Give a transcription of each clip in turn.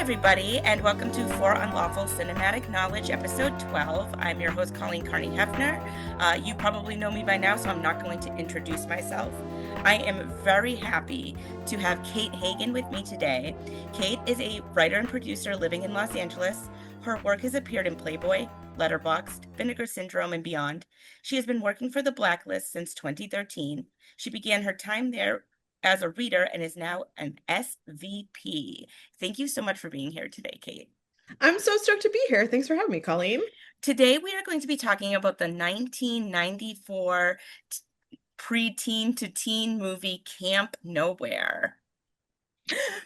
everybody, and welcome to For Unlawful Cinematic Knowledge, episode 12. I'm your host, Kolleen Carney Hoepfner. You probably know me by now, so I'm not going to introduce myself. I am very happy to have Kate Hagen with me today. Kate is a writer and producer living in Los Angeles. Her work has appeared in Playboy, Letterboxd, Vinegar Syndrome, and beyond. She has been working for The Blacklist since 2013. She began her time there as a reader and is now an SVP. Thank you so much for being here today, Kate. I'm so stoked to be here. Thanks for having me, Colleen. Today, we are going to be talking about the 1994 preteen to teen movie Camp Nowhere.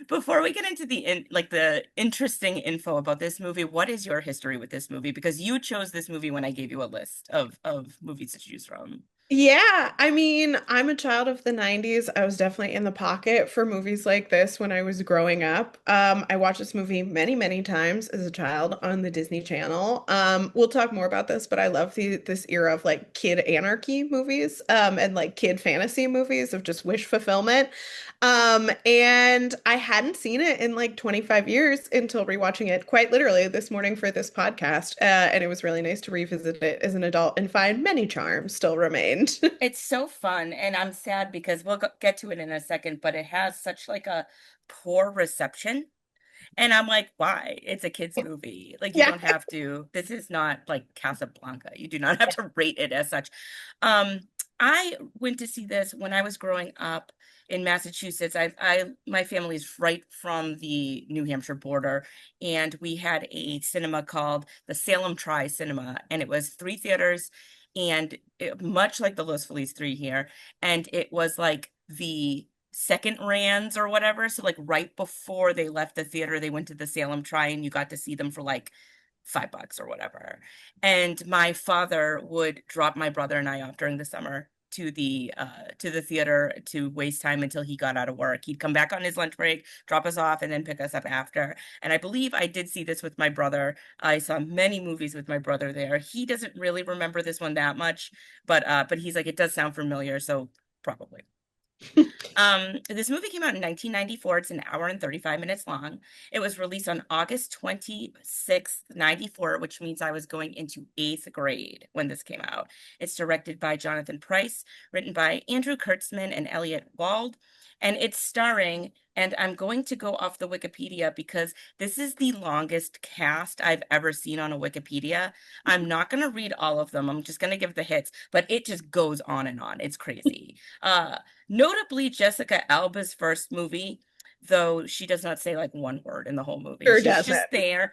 Before we get into the interesting info about this movie, what is your history with this movie? Because you chose this movie when I gave you a list of movies to choose from. Yeah, I mean, I'm a child of the 90s. I was definitely in the pocket for movies like this when I was growing up. I watched this movie many, many times as a child on the Disney Channel. We'll talk more about this, but I love this era of like kid anarchy movies, and like kid fantasy movies of just wish fulfillment. And I hadn't seen it in like 25 years until rewatching it quite literally this morning for this podcast. And it was really nice to revisit it as an adult and find many charms still remained. It's so fun, and I'm sad because we'll get to it in a second, but it has such like a poor reception. And I'm like, why? It's a kid's movie. Like, you Yeah. don't have to. This is not like Casablanca. You do not have to rate it as such. Um, I went to see this when I was growing up in Massachusetts. My family's right from the New Hampshire border, and we had a cinema called the Salem Tri Cinema, and it was three theaters, and much like the Los Feliz 3 here, and it was like the second rands or whatever. So like right before they left the theater, they went to the Salem Tri and you got to see them for like $5 or whatever. And my father would drop my brother and I off during the summer to the theater to waste time until he got out of work. He'd come back on his lunch break, drop us off, and then pick us up after. And I believe I did see this with my brother. I saw many movies with my brother there. He doesn't really remember this one that much, but he's like, it does sound familiar, so probably. This movie came out in 1994. It's an hour and 35 minutes long. It was released on August 26th, 94, which means I was going into eighth grade when this came out. It's directed by Jonathan Pryce, written by Andrew Kurtzman and Elliot Wald, and it's starring, and I'm going to go off the Wikipedia because this is the longest cast I've ever seen on a Wikipedia. I'm not going to read all of them. I'm just going to give the hits, but it just goes on and on. It's crazy. Notably, Jessica Alba's first movie, though she does not say like one word in the whole movie. Sure She's doesn't. just there.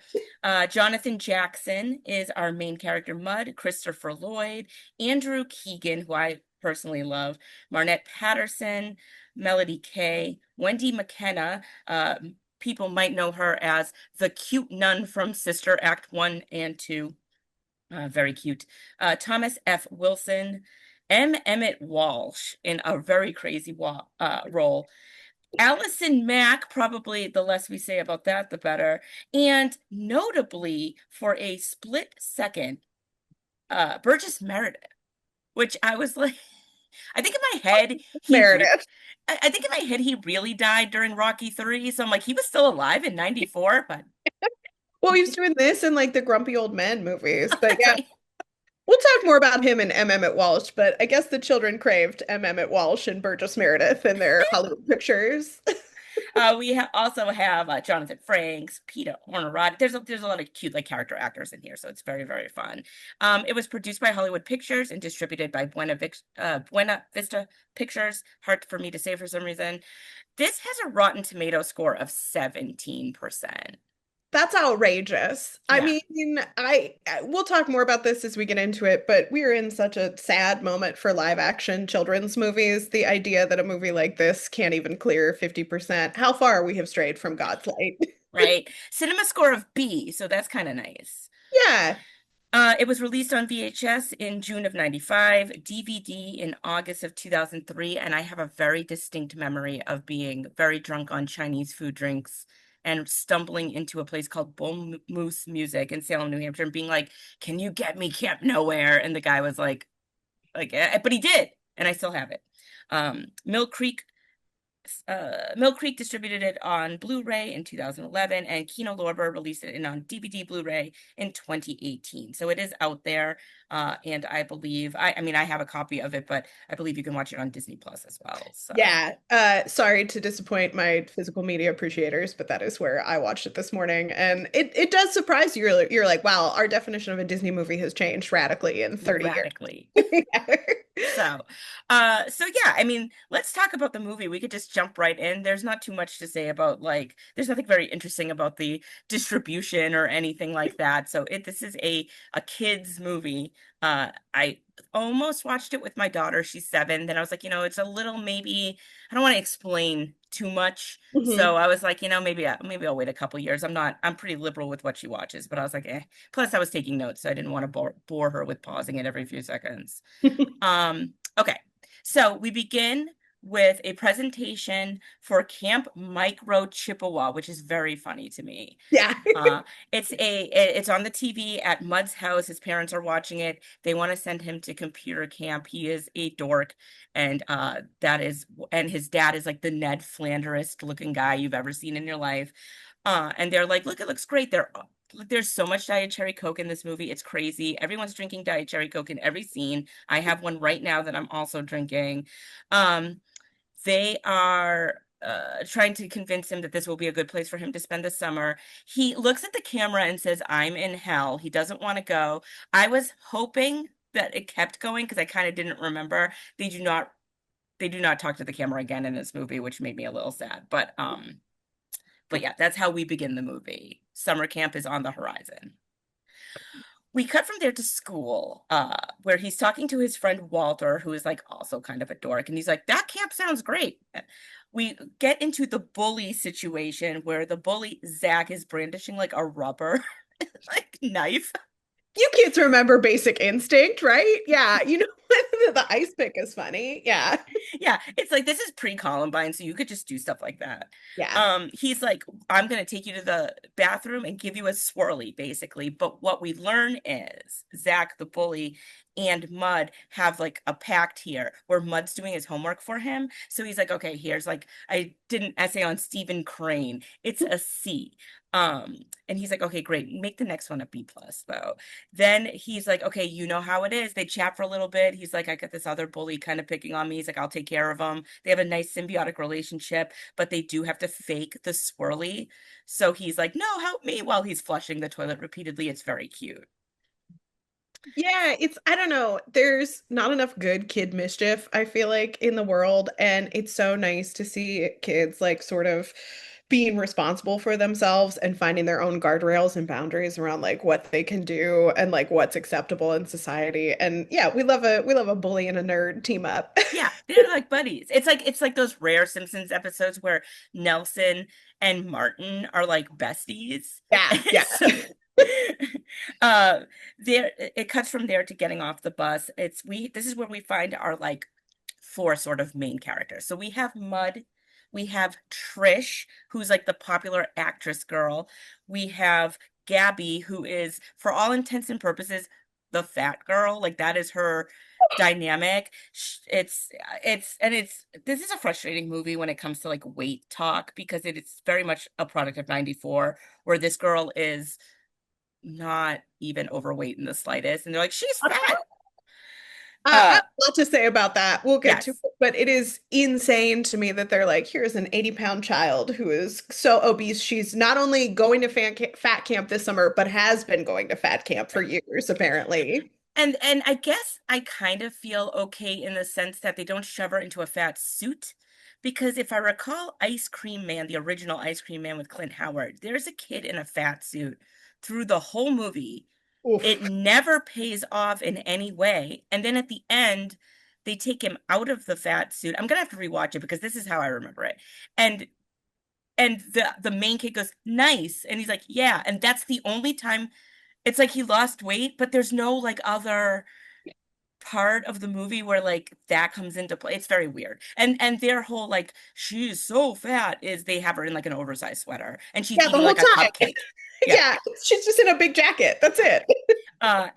Jonathan Jackson is our main character, Mud, Christopher Lloyd, Andrew Keegan, who I personally love, Marnette Patterson, Melody Kay, Wendy McKenna. People might know her as the cute nun from Sister Act 1 and 2. Very cute. Thomas F. Wilson, M. Emmett Walsh in a very crazy role. Allison Mack, probably the less we say about that, the better. And notably, for a split second, Burgess Meredith, which I was like, I think in my head, Meredith. I think in my head he really died during Rocky 3. So I'm like, he was still alive in 94, but Well, he was doing this in like the Grumpy Old Men movies. But that's yeah, right. we'll talk more about him and M. Emmett Walsh. But I guess the children craved M. Emmett Walsh and Burgess Meredith in their Hollywood pictures. Also have Jonathan Frakes, Peter Ornerod. There's a lot of cute like character actors in here, so it's very very fun. It was produced by Hollywood Pictures and distributed by Buena Vista Pictures. Hard for me to say for some reason. This has a Rotten Tomato score of 17%. That's outrageous. I Yeah. mean, we'll talk more about this as we get into it, but we're in such a sad moment for live action children's movies. The idea that a movie like this can't even clear 50%. How far we have strayed from God's light. Right. Cinema score of B, so that's kind of nice. Yeah. It was released on VHS in June of 95, DVD in August of 2003, and I have a very distinct memory of being very drunk on Chinese food drinks and stumbling into a place called Bull Moose Music in Salem, New Hampshire, and being like, "Can you get me Camp Nowhere?" And the guy was like, but he did, and I still have it. Mill Creek Mill Creek distributed it on Blu-ray in 2011, and Kino Lorber released it on DVD Blu-ray in 2018. So it is out there, and I believe I mean I have a copy of it, but I believe you can watch it on Disney Plus as well. So Yeah. Sorry to disappoint my physical media appreciators, but that is where I watched it this morning. And it does surprise you. You're like, wow, our definition of a Disney movie has changed radically in 30 radically. years. So, so yeah, I mean, let's talk about the movie. We could just jump right in. There's not too much to say about like, there's nothing very interesting about the distribution or anything like that. So this is a kid's movie. I almost watched it with my daughter. She's 7. Then I was like, it's a little maybe I don't want to explain too much. So Mhm. I was like, maybe I'll wait a couple years. I'm pretty liberal with what she watches, but I was like, eh. Plus, I was taking notes, so I didn't want to bore her with pausing it every few seconds. Okay, so we begin with a presentation for Camp Micro Chippewa, which is very funny to me. Yeah. Uh, it's on the TV at Mud's house. His parents are watching it. They want to send him to computer camp. He is a dork, and and his dad is like the Ned Flanders looking guy you've ever seen in your life. And they're like, look, it looks great. There's so much Diet Cherry Coke in this movie. It's crazy. Everyone's drinking Diet Cherry Coke in every scene. I have one right now that I'm also drinking. Um, they are trying to convince him that this will be a good place for him to spend the summer. He looks at the camera and says, I'm in hell. He doesn't want to go. I was hoping that it kept going because I kind of didn't remember. They do not talk to the camera again in this movie, which made me a little sad. But yeah, that's how we begin the movie. Summer camp is on the horizon. We cut from there to school, where he's talking to his friend Walter, who is like also kind of a dork, and he's like, "That camp sounds great." We get into the bully situation where the bully Zach is brandishing like a rubber like knife. You kids remember Basic Instinct, right? Yeah. You know, the ice pick is funny. Yeah. Yeah, it's like this is pre-Columbine, so you could just do stuff like that. Yeah. He's like, I'm gonna take you to the bathroom and give you a swirly, basically. But what we learn is Zach, the bully, and Mud have like a pact here where Mud's doing his homework for him. So he's like, okay, here's like I did an essay on Stephen Crane. It's a C. And he's like, okay, great. Make the next one a B plus though. Then he's like, okay, you know how it is. They chat for a little bit. He's like, I got this other bully kind of picking on me. He's like, I'll take care of him. They have a nice symbiotic relationship, but they do have to fake the swirly. So he's like, no, help me while he's flushing the toilet repeatedly. It's very cute. Yeah, I don't know. There's not enough good kid mischief, I feel like, in the world. And it's so nice to see kids like sort of being responsible for themselves and finding their own guardrails and boundaries around like what they can do and like what's acceptable in society. And yeah, we love a bully and a nerd team up. Yeah, they're like buddies. It's like those rare Simpsons episodes where Nelson and Martin are like besties. Yeah, yeah. So there it cuts from there to getting off the bus. This is where we find our like 4 sort of main characters. So we have Mud, we have Trish, who's like the popular actress girl. We have Gabby, who is, for all intents and purposes, the fat girl. Like that is her dynamic. It's this is a frustrating movie when it comes to like weight talk because it is very much a product of 94 where this girl is not even overweight in the slightest and they're like she's fat. I uh have a lot to say about that. We'll get to yes. it, but it is insane to me that they're like, here's an 80-pound child who is so obese. She's not only going to fat camp this summer, but has been going to fat camp for years, apparently. And I guess I kind of feel okay in the sense that they don't shove her into a fat suit. Because if I recall Ice Cream Man, the original Ice Cream Man with Clint Howard, there's a kid in a fat suit through the whole movie. It Oof. never pays off in any way. And then at the end, they take him out of the fat suit. I'm gonna have to rewatch it because this is how I remember it. And the main kid goes, nice. And he's like, yeah. And that's the only time it's like he lost weight, but there's no like other part of the movie where like that comes into play. It's very weird. And their whole like she's so fat is they have her in like an oversized sweater and she's Yeah, the eating whole like a time. cupcake. Yeah. Yeah, she's just in a big jacket. That's it. Of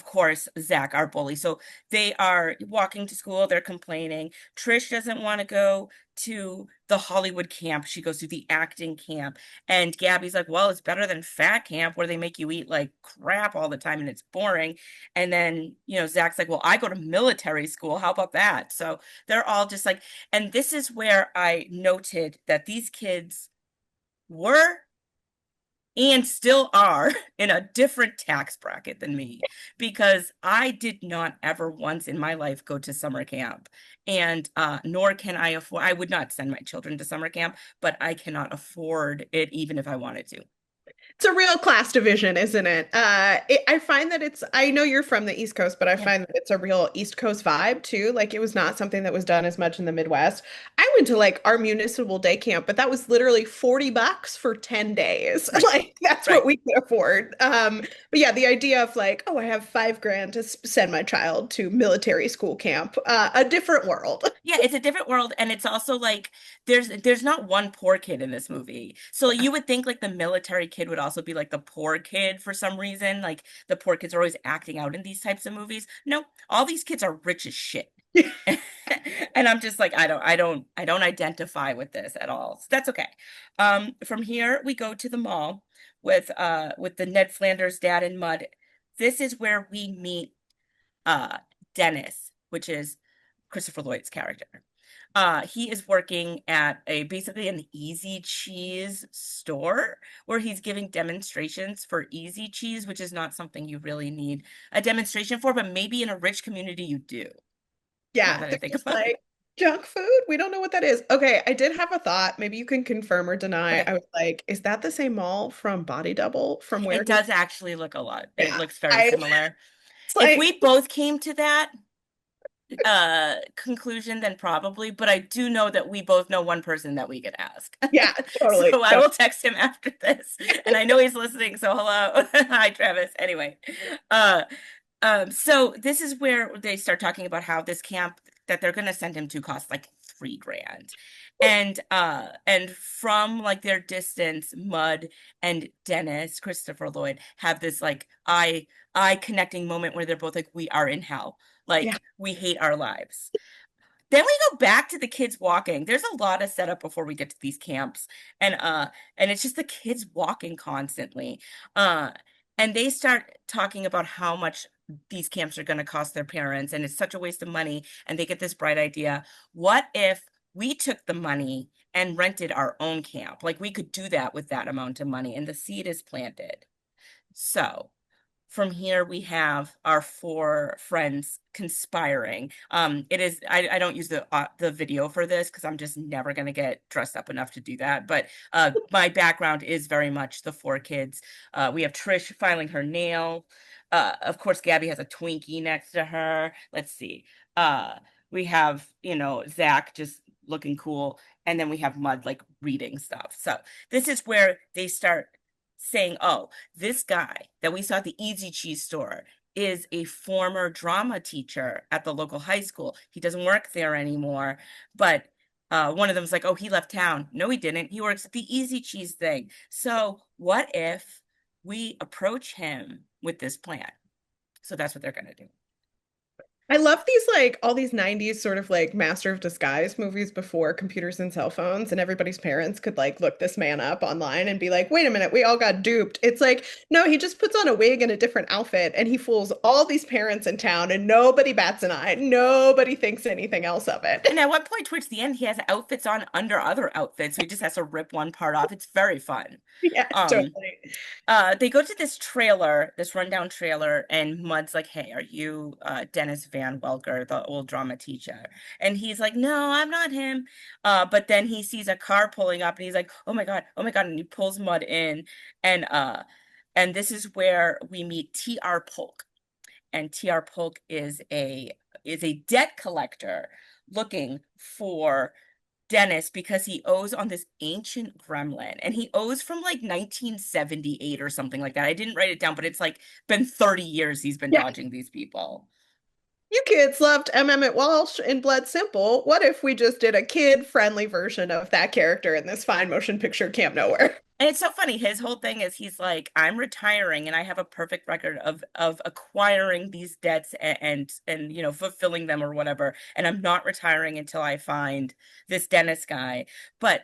course, Zach, our bully. So they are walking to school, they're complaining. Trish doesn't want to go to the Hollywood camp. She goes to the acting camp. And Gabby's like, well, it's better than fat camp where they make you eat like crap all the time and it's boring. And then, Zach's like, well, I go to military school. How about that? So they're all just like, and this is where I noted that these kids were and still are in a different tax bracket than me because I did not ever once in my life go to summer camp. And nor can I afford, I would not send my children to summer camp, but I cannot afford it even if I wanted to. It's a real class division, isn't it? I find that I know you're from the East Coast, but I Yeah, find that it's a real East Coast vibe too. Like it was not something that was done as much in the Midwest. I went to like our municipal day camp, but that was literally $40 for 10 days. right, Like that's what right. we could afford. But yeah, the idea of like, oh, I have 5 grand to send my child to military school camp, a different world. Yeah, it's a different world, and it's also like there's not one poor kid in this movie. So you would think like the military kid would also be like the poor kid for some reason. Like the poor kids are always acting out in these types of movies. No, all these kids are rich as shit. And I'm just like, I don't identify with this at all. So that's okay. From here we go to the mall with the Ned Flanders dad and Mud. This is where we meet uh Dennis, which is Christopher Lloyd's character. He is working at a basically an easy cheese store where he's giving demonstrations for easy cheese, which is not something you really need a demonstration for, but maybe in a rich community you do. Now Yeah, that I they're think just about it. like junk food. We don't know what that is. Okay, I did have a thought. Maybe you can confirm or deny. Okay. I was like, is that the same mall from Body Double from where It he? does actually look a lot. It Yeah, looks very I similar. it's If like, we both came to that conclusion, then probably, but I do know that we both know one person that we could ask. yeah, totally. So I will text him after this. And I know he's listening, so hello. Hi, Travis. Anyway. Uh so this is where they start talking about how this camp that they're gonna send him to costs like 3 grand. And from like their distance, Mud and Dennis, Christopher Lloyd, have this like eye connecting moment where they're both like, we are in hell. Yeah, Like we hate our lives. Then we go back to the kids walking. There's a lot of setup before we get to these camps. And it's just the kids walking constantly. Uh and they start talking about how much these camps are going to cost their parents and it's such a waste of money and they get this bright idea. What if we took the money and rented our own camp? Like we could do that with that amount of money and the seed is planted. So, from here we have our four friends conspiring. It is I don't use the video for this because I'm just never gonna get dressed up enough to do that. But my background is very much the four kids. We have Trish filing her nail. Of course, Gabby has a Twinkie next to her. Let's see. Uh, we have Zach just looking cool, and then we have Mud like reading stuff. So this is where they start saying, oh, this guy that we saw at the Easy Cheese store is a former drama teacher at the local high school. He doesn't work there anymore, but one of them's like, oh, he left town. No, he didn't. He works at the Easy Cheese thing. So what if we approach him with this plan? So that's what they're going to do. I love these like all these 90s sort of like master of disguise movies before computers and cell phones and everybody's parents could like look this man up online and be like, "Wait a minute, we all got duped." It's like, no, he just puts on a wig and a different outfit and he fools all these parents in town and nobody bats an eye. Nobody thinks anything else of it. And at one point towards the end, he has outfits on under other outfits. So he just has to rip one part off. It's very fun. Yeah, Um, totally. they go to this trailer, this rundown trailer, and Mud's like, hey, are you Dennis Van Welker, the old drama teacher? And he's like, no, I'm not him. But then he sees a car pulling up and he's like, oh my God, and he pulls Mud in. And and this is where we meet T.R. Polk. And T.R. Polk is a debt collector looking for Dennis because he owes on this ancient gremlin and he owes from like 1978 or something like that. I didn't write it down, but it's like been 30 years he's been Yeah. dodging these people. You kids loved M. Emmett Walsh in Blood Simple. What if we just did a kid-friendly version of that character in this fine motion picture Camp Nowhere? And it's so funny. His whole thing is he's like, I'm retiring and I have a perfect record of acquiring these debts and you know, fulfilling them or whatever. And I'm not retiring until I find this dentist guy. But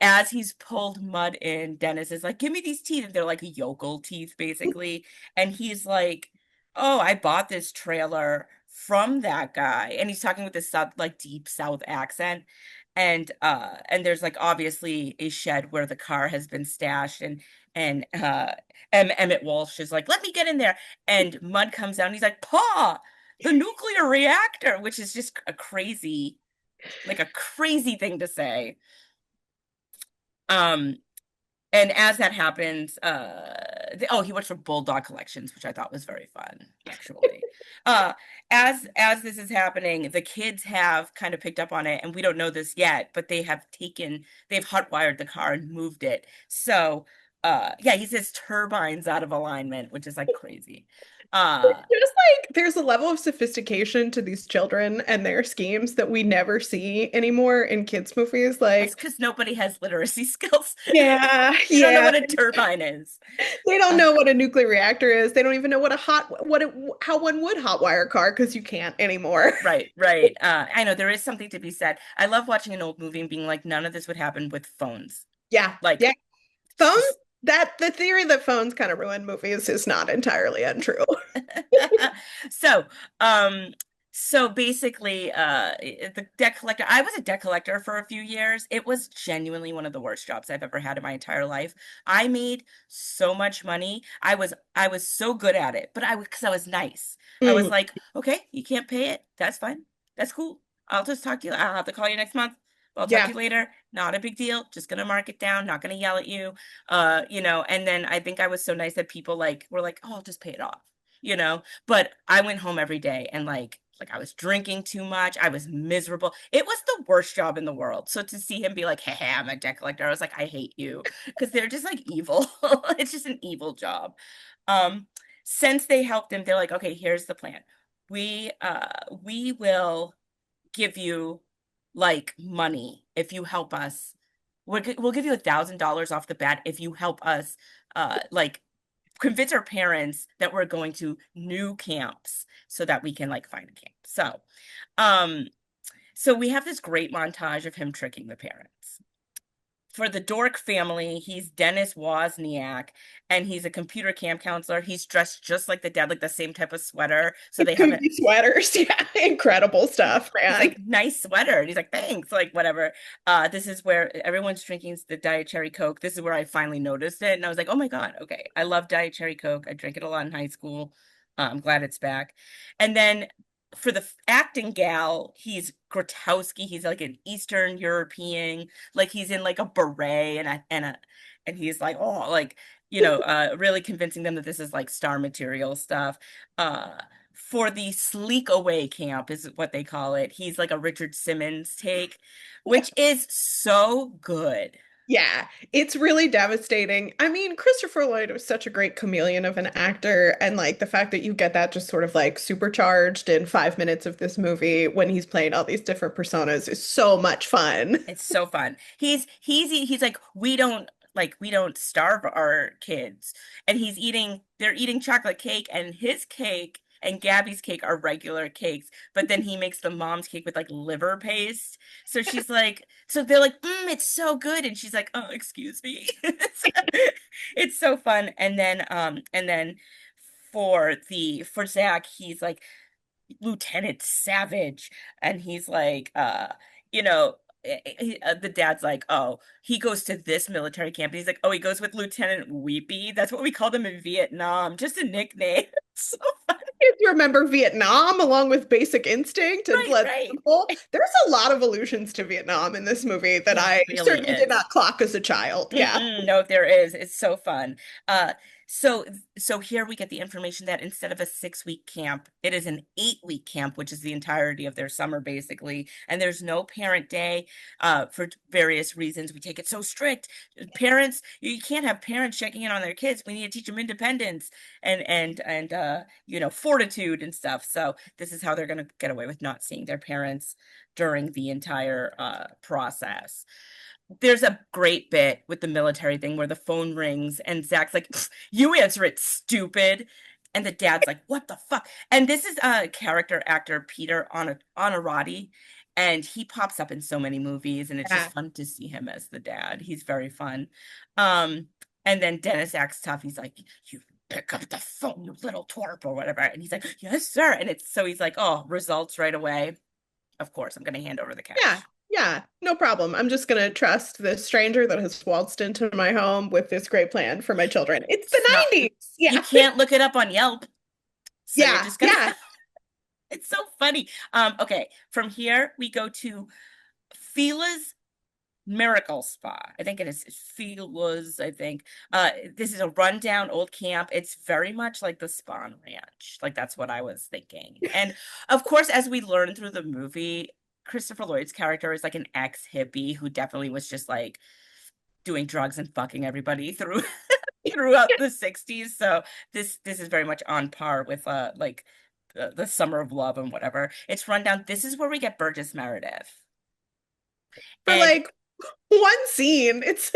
as he's pulled Mud in, Dennis is like, give me these teeth. And they're like yokel teeth, basically. And he's like, oh, I bought this trailer from that guy. And he's talking with this like deep South accent. And there's like obviously a shed where the car has been stashed and Emmett Walsh is like, let me get in there. And Mud comes out and he's like, Pa, the nuclear reactor, which is just like a crazy thing to say. Um, and as that happens, oh, he works for Bulldog Collections, which I thought was very fun, actually. Uh, as this is happening, the kids have kind of picked up on it, and we don't know this yet, but they've hotwired the car and moved it. So, yeah, he says turbines out of alignment, which is like crazy. Uh, Just like there's a level of sophistication to these children and their schemes that we never see anymore in kids' movies. that's Like, because nobody has literacy skills. yeah, They don't know yeah. what a turbine is. They don't Uh, know what a nuclear reactor is. They don't even know how one would hotwire a car because you can't anymore. Right, right. I know there is something to be said. I love watching an old movie and being like, none of this would happen with phones. Yeah, Like, yeah. it's Phones, just that the theory that phones kind of ruin movies is not entirely untrue. so, um, so basically, the debt collector, I was a debt collector for a few years. It was genuinely one of the worst jobs I've ever had in my entire life. I made so much money. I was so good at it, but because I was nice. I was Mm, like, okay, you can't pay it. That's fine. That's cool. I'll just talk to you. I'll have to call you next month. I'll talk to yeah. you later. Not a big deal. Just gonna mark it down. Not gonna yell at you. You know, and then I think I was so nice that people like were like, oh, I'll just pay it off, you know. But I went home every day and like I was drinking too much. I was miserable. It was the worst job in the world. So to see him be like, hey, I'm a debt collector, I was like, I hate you. Because they're just like evil. It's just an evil job. Um, since they helped him, they're like, okay, here's the plan. We will give you like money if you help us. We'll give you $1,000 off the bat if you help us like convince our parents that we're going to new camps so that we can like find a camp. Um, so we have this great montage of him tricking the parents. For the Dork family, he's Dennis Wozniak, and he's a computer camp counselor. He's dressed just like the dad, like the same type of sweater. So they haven't. Kooky sweaters. Yeah. Incredible stuff, He's man. like, nice sweater. And he's like, thanks, like whatever. This is where everyone's drinking the Diet Cherry Coke. This is where I finally noticed it. And I was like, oh my God, okay. I love Diet Cherry Coke. I drank it a lot in high school. I'm glad it's back. And then for the acting gal, he's Grotowski. He's like an Eastern European, like he's in like a beret and he's like, oh, like, you know, really convincing them that this is like star material stuff. Uh, for the sleek away camp is what they call it. He's like a Richard Simmons take, which is so good. Yeah, it's really devastating. I mean, Christopher Lloyd was such a great chameleon of an actor, and like the fact that you get that just sort of like supercharged in 5 minutes of this movie when he's playing all these different personas is so much fun. It's so fun. He's like, we don't starve our kids. And they're eating chocolate cake, and his cake and Gabby's cake are regular cakes, but then he makes the mom's cake with like liver paste. So they're like, it's so good. And she's like, oh, excuse me. It's so fun. And then for Zach, he's like Lieutenant Savage, and he's like, you know, the dad's like, oh, he goes to this military camp, and he's like, oh, he goes with Lieutenant Weepy. That's what we called him in Vietnam, just a nickname. So funny. If you remember Vietnam along with Basic Instinct and Right, Blood right. Simple, there's a lot of allusions to Vietnam in this movie that There I really certainly did is. not clock as a child. Yeah. No, there is. It's so fun. So so here we get the information that instead of a 6 week camp, it is an 8 week camp, which is the entirety of their summer, basically. And there's no parent day, for various reasons. We take it so strict. Parents, you can't have parents checking in on their kids. We need to teach them independence and you know, fortitude and stuff. So this is how they're gonna get away with not seeing their parents during the entire process. There's a great bit with the military thing where the phone rings and Zach's like, "You answer it, stupid." And the dad's like, "What the fuck?" And this is a character actor, Peter Honorati, and he pops up in so many movies, and it's just Yeah. fun to see him as the dad. He's very fun. Um, and then Dennis acts tough. He's like, "You pick up the phone, you little twerp," or whatever. And he's like, "Yes, sir." And it's so he's like, "Oh, results right away. Of course, I'm gonna hand over the Yeah. cash." Yeah. No problem. I'm just gonna trust this stranger that has waltzed into my home with this great plan for my children. It's the It's not, 90s. you Yeah. can't look it up on Yelp. So you're Yeah. just gonna, Yeah. it's so funny. Okay, from here we go to Fila's Miracle Spa. I think it is Fila's, I think. This is a rundown old camp. It's very much like the Spawn Ranch. Like that's what I was thinking. And of course, as we learn through the movie, Christopher Lloyd's character is like an ex-hippie who definitely was just like doing drugs and fucking everybody throughout the 60s. So this is very much on par with like the Summer of Love and whatever. It's run down. This is where we get Burgess Meredith. For And like one scene. It's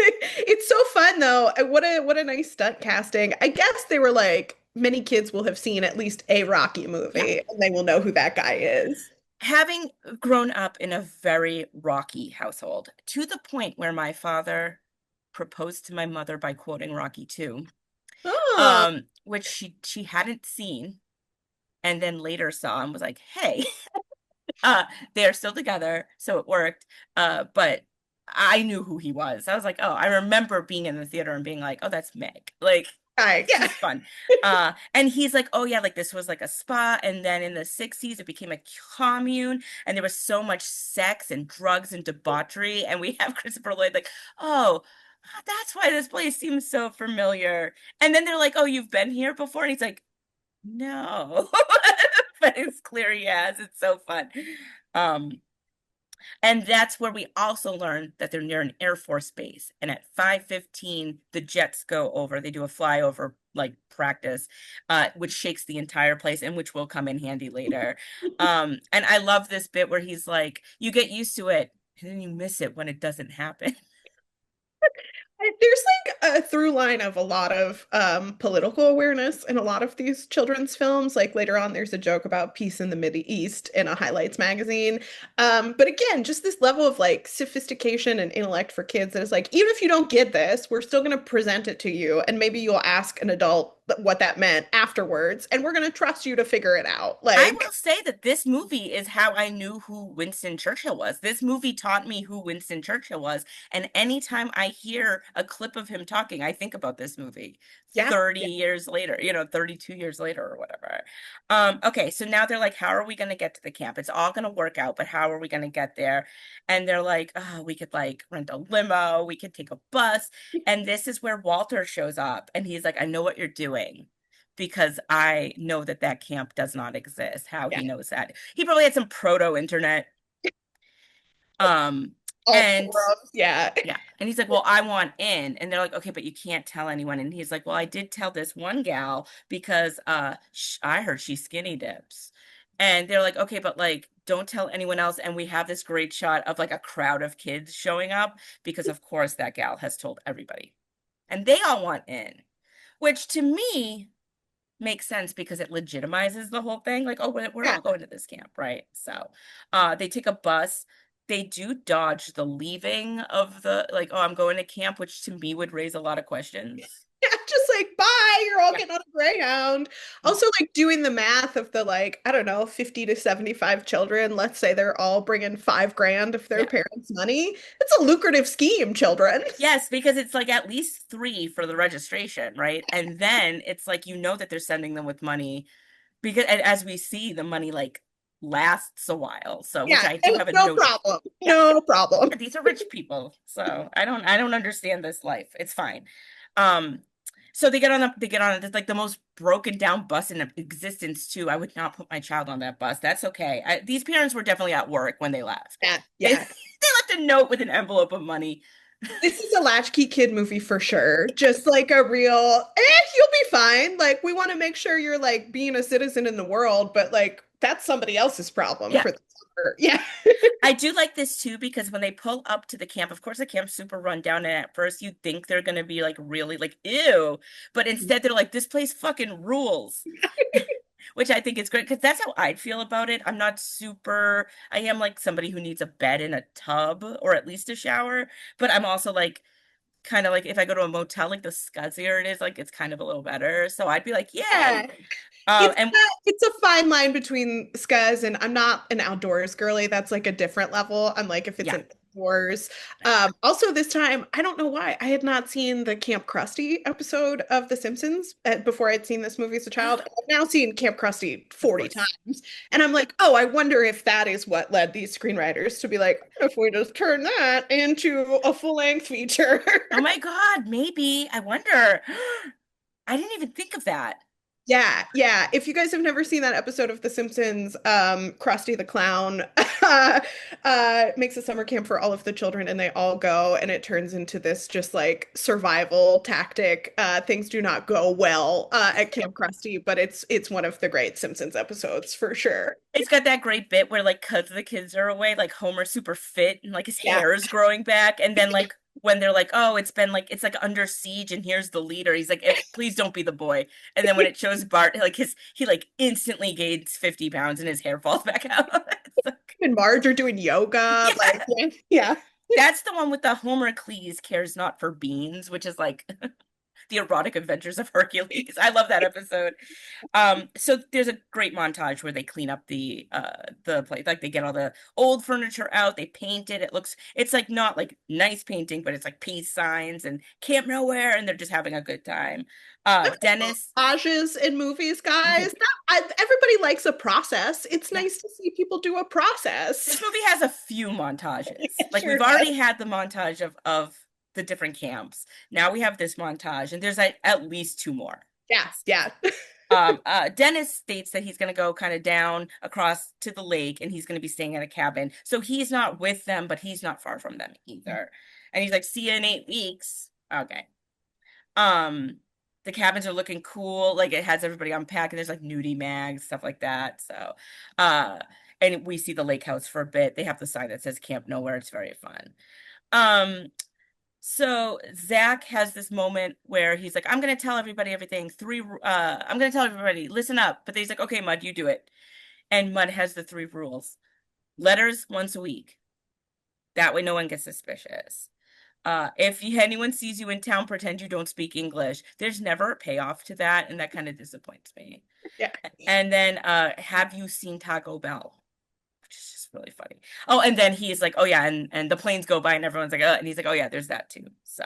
so fun though. What a nice stunt casting. I guess they were like many kids will have seen at least a Rocky yeah, movie and they will know who that guy is. having grown up in a very rocky household, to the point where my father proposed to my mother by quoting Rocky 2, Oh, which she hadn't seen and then later saw and was like, "Hey, Uh, they're still together, so it worked. But I knew who he was. I was like, oh, I remember being in the theater and being like, oh, that's Meg. Like, guy. Yeah. she's fun. And he's like, oh yeah, like this was like a spa, and then in the 60s it became a commune, and there was so much sex and drugs and debauchery. And we have Christopher Lloyd like, oh, that's why this place seems so familiar. And then they're like, oh, you've been here before? And he's like, no. But it's clear he has. It's so fun. Um, and that's where we also learn that they're near an Air Force base. And at 5:15, the jets go over. They do a flyover like practice, which shakes the entire place and which will come in handy later. And I love this bit where he's like, you get used to it and then you miss it when it doesn't happen. There's like a through line of a lot of political awareness in a lot of these children's films. Like later on, there's a joke about peace in the Middle East in a highlights magazine. But again, just this level of like sophistication and intellect for kids that is like, even if you don't get this, we're still going to present it to you. And maybe you'll ask an adult what that meant afterwards. And we're going to trust you to figure it out. I Like, will say that this movie is how I knew who Winston Churchill was. This movie taught me who Winston Churchill was. And anytime I hear a clip of him talking, I think about this movie yeah, 30 yeah, years later, 32 years later or whatever. Okay, so now they're like, how are we going to get to the camp? It's all going to work out, but how are we going to get there? And they're like, oh, we could like rent a limo, we could take a bus. And this is where Walter shows up and he's like, I know what you're doing because I know that that camp does not exist. How yeah. he knows that? He probably had some proto internet. Um, All and forums. Yeah. yeah, and he's like, "Well, I want in," and they're like, "Okay, but you can't tell anyone." And he's like, "Well, I did tell this one gal because I heard she skinny dips," and they're like, "Okay, but like, don't tell anyone else." And we have this great shot of like a crowd of kids showing up because, of course, that gal has told everybody, and they all want in, which to me makes sense because it legitimizes the whole thing. Like, oh, we're Yeah. all going to this camp, right? So, they take a bus. They do dodge the leaving of the like, oh, I'm going to camp, which to me would raise a lot of questions. Yeah, just like, bye, you're all Yeah. getting on a Greyhound. Also, like doing the math of the like, I don't know, 50 to 75 children. Let's say they're all bringing 5 grand of their Yeah. parents' money. It's a lucrative scheme, children. Yes, because it's like at least three for the registration, right? And then it's like that they're sending them with money because and as we see, the money like lasts a while. So, which Yeah, I do have a no note. problem. Yeah. No problem. These are rich people, so I don't understand this life. It's fine. um so they get on it's like the most broken down bus in existence too. I would not put my child on that bus. That's okay. These parents were definitely at work when they left. Yeah, they, they yeah. left a note with an envelope of money. This is a latchkey kid movie for sure. Just like a real, you'll be fine. Like, we want to make sure you're like being a citizen in the world, but like, that's somebody else's problem Yeah. for the summer. Yeah. I do like this too because when they pull up to the camp, of course the camp's super run down, and at first you think they're gonna be like really like ew, but instead they're like this place fucking rules, which I think is great because that's how I'd feel about it. I'm not super. I am like somebody who needs a bed and a tub or at least a shower, but I'm also like kind of like if I go to a motel, like the scuzzier it is, like it's kind of a little better. So I'd be like, yay. Yeah. It's And it's a fine line between scuzz and I'm not an outdoors girly. That's like a different level. I'm like if it's yeah, an outdoors. Also this time, I don't know why I had not seen the Camp Krusty episode of The Simpsons before I'd seen this movie as a child. I've now seen Camp Krusty of 40 course. times. And I'm like, oh, I wonder if that is what led these screenwriters to be like, what if we just turn that into a full-length feature? Oh my God, maybe. I wonder. I didn't even think of that. Yeah, yeah. If you guys have never seen that episode of The Simpsons, Krusty the Clown makes a summer camp for all of the children, and they all go, and it turns into this just like survival tactic. Things do not go well at Camp Krusty, but it's one of the great Simpsons episodes for sure. It's got that great bit where, like, cause the kids are away, like Homer's super fit and like his Yeah. hair is growing back, and then like when they're like, "Oh, it's been like it's like under siege, and here's the leader," he's like, "Please don't be the boy." And then when it shows Bart, like he like instantly gains 50 pounds and his hair falls back out. It's like- And Marge are doing yoga, like yeah, yeah, yeah. that's the one with the Homer Cleese cares not for beans, which is like the erotic adventures of Hercules. I love that episode. So there's a great montage where they clean up the place. Like they get all the old furniture out, they paint it. It's like not like nice painting, but it's like peace signs and Camp Nowhere, and they're just having a good time. Dennis, Montages in movies, guys. mhm. Everybody likes a process. It's Yeah. nice to see people do a process. This movie has a few montages. It Like sure we've does. already had the montage of the different camps. Now we have this montage, and there's like at least two more. Yeah, yeah. Dennis states that he's going to go kind of down across to the lake and he's going to be staying at a cabin. So he's not with them, but he's not far from them either. And he's like, see you in 8 weeks. Okay. Um, the cabins are looking cool. Like it has everybody unpacking. There's like nudie mags, stuff like that. So, uh, and we see the lake house for a bit. They have the sign that says Camp Nowhere. It's very fun. Um, so Zach has this moment where he's like, I'm gonna tell everybody everything. I'm gonna tell everybody, listen up. But then he's like, okay, Mud, you do it. And Mud has the three rules. Letters once a week. That way no one gets suspicious. Anyone sees you in town, pretend you don't speak English. There's never a payoff to that, and that kind of disappoints me. Yeah. And then have you seen Taco Bell? Which is just really funny. Oh, and then he's like, oh yeah, and the planes go by and everyone's like, and he's like, oh yeah, there's that too. So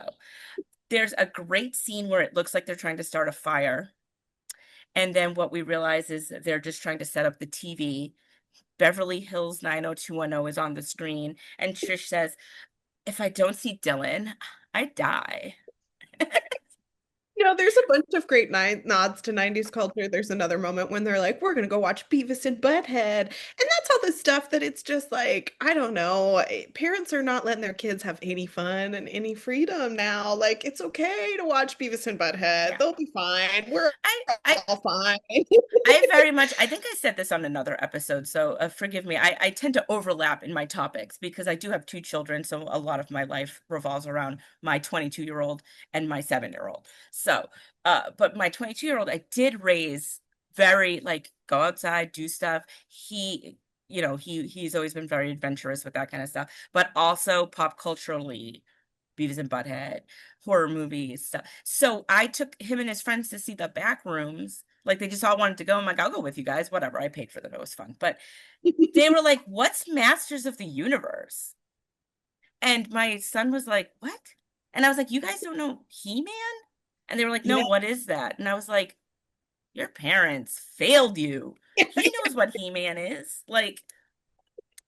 there's a great scene where it looks like they're trying to start a fire. And then what we realize is that they're just trying to set up the TV. Beverly Hills 90210 is on the screen. And Trish says, if I don't see Dylan, I die. There's a bunch of great nods to 90s culture. There's another moment when they're like, we're going to go watch Beavis and Butthead. And that's all the stuff that it's just like, I don't know. Parents are not letting their kids have any fun and any freedom now. Like, it's okay to watch Beavis and Butthead. Yeah. They'll be fine. We're I, I all fine. I think I said this on another episode, so forgive me. I tend to overlap in my topics because I do have two children, so a lot of my life revolves around my 22-year-old and my 7-year-old. So, but my 22-year-old, I did raise very like go outside, do stuff. He's always been very adventurous with that kind of stuff, but also pop culturally Beavis and Butthead, horror movies, stuff. So I took him and his friends to see the back rooms. Like they just all wanted to go. I'm like, I'll go with you guys. Whatever. I paid for them. It was fun. But they were like, what's Masters of the Universe? And my son was like, what? And I was like, you guys don't know He-Man? And they were like, no, Yeah. what is that? And I was like, your parents failed you. He knows what He-Man is. Like,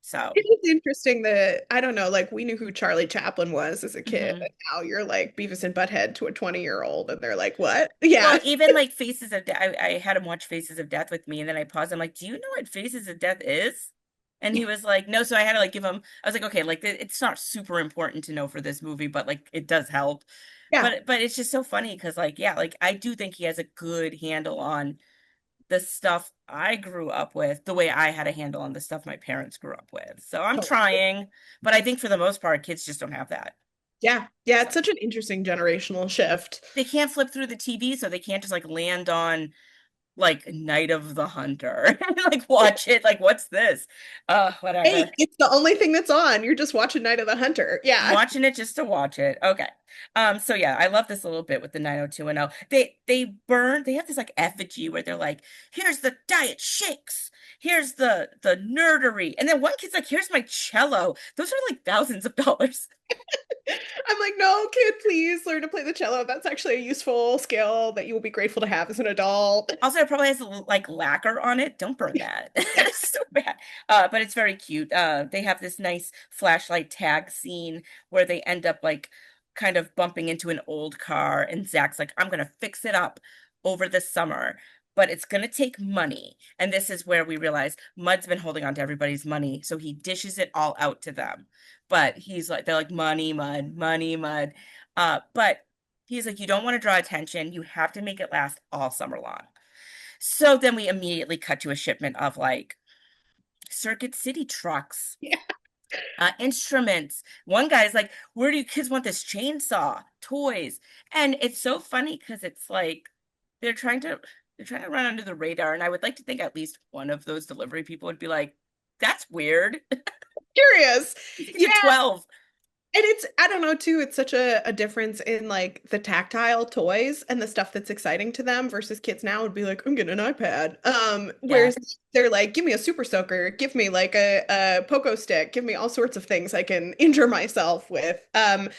so. It is interesting that I don't know, like we knew who Charlie Chaplin was as a kid, Mhm. and now you're like Beavis and Butthead to a 20-year-old, and they're like, "What?" Yeah, Well, even like Faces of Death, I had him watch Faces of Death with me, and then I paused. I'm like, "Do you know what Faces of Death is?" And he was like, "No." So I had to like give him. I was like, "Okay, like it's not super important to know for this movie, but like it does help." yeah, But it's just so funny because like yeah, like I do think he has a good handle on the stuff I grew up with the way I had a handle on the stuff my parents grew up with. So I'm Oh, trying, but I think for the most part, kids just don't have that. yeah. Yeah, So it's such an interesting generational shift. they can't flip through the TV, so they can't just like land on like Night of the Hunter and like watch it. Like, what's this? Whatever. Hey, it's the only thing that's on. You're just watching Night of the Hunter. Yeah. Watching it just to watch it. Okay. So yeah, I love this little bit with the 90210. They have this like effigy where they're like, here's the diet shakes, here's the nerdery. And then one kid's like, here's my cello. Those are like thousands of dollars. I'm like, no, kid, please learn to play the cello. That's actually a useful skill that you will be grateful to have as an adult. Also, it probably has like lacquer on it. Don't burn that. Yeah. It's so bad. But it's very cute. They have this nice flashlight tag scene where they end up like kind of bumping into an old car, and Zach's like, I'm gonna fix it up over the summer, but it's gonna take money. And this is where we realize Mud's been holding on to everybody's money, so he dishes it all out to them. But they're like, money, Mud, money, Mud. But he's like, you don't want to draw attention. You have to make it last all summer long. So then we immediately cut to a shipment of like Circuit City trucks, Yeah. instruments. One guy's like, where do you kids want this chainsaw? Toys. And it's so funny because it's like they're trying to they're trying to run under the radar. And I would like to think at least one of those delivery people would be like, that's weird. Curious. He's like, Yeah. you're 12. And it's, I don't know, too, it's such a difference in like the tactile toys and the stuff that's exciting to them versus kids now would be like, I'm getting an iPad. Yeah, Whereas they're like, give me a super soaker, give me like a pogo stick, give me all sorts of things I can injure myself with. That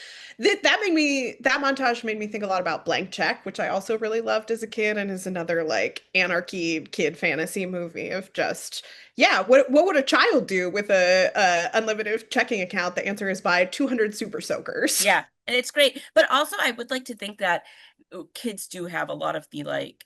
montage made me think a lot about Blank Check, which I also really loved as a kid and is another like anarchy kid fantasy movie of just yeah, what would a child do with a unlimited checking account? The answer is buy 200 super soakers. yeah. And it's great. But also I would like to think that kids do have a lot of the like,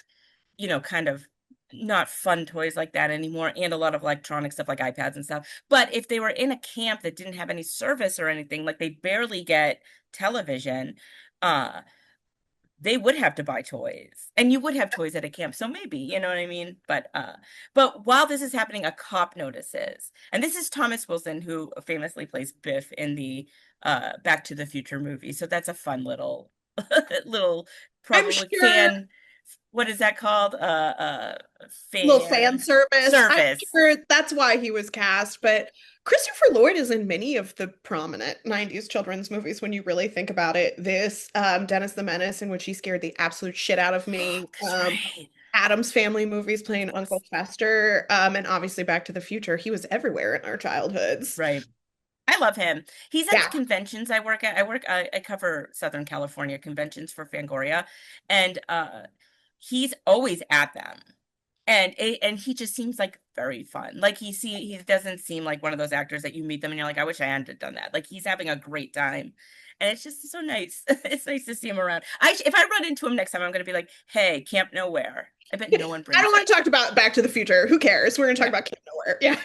kind of not fun toys like that anymore, and a lot of electronic stuff like iPads and stuff. But if they were in a camp that didn't have any service or anything, like they barely get television, uh, they would have to buy toys. And you would have toys at a camp. So maybe, you know what I mean? But while this is happening, a cop notices. And this is Thomas Wilson, who famously plays Biff in the Back to the Future movie. So that's a fun little little I'm probably sure fan, what is that called? little fan Fan service. I'm service. sure that's why he was cast, but Christopher Lloyd is in many of the prominent 90s children's movies when you really think about it. This Dennis the Menace, in which he scared the absolute shit out of me. That's right. Adam's Family movies playing Yes. Uncle Fester, and obviously Back to the Future. He was everywhere in our childhoods. Right. I love him. He's at the Yeah. conventions I work at. I cover Southern California conventions for Fangoria, and he's always at them. And he just seems like very fun. Like he doesn't seem like one of those actors that you meet them and you're like, I wish I hadn't done that. Like he's having a great time. And it's just so nice. It's nice to see him around. If I run into him next time, I'm gonna be like, hey, Camp Nowhere. I bet no one I brings don't it. want to talk about Back to the Future. Who cares? We're going to talk Yeah. about Kid Nowhere. Yeah.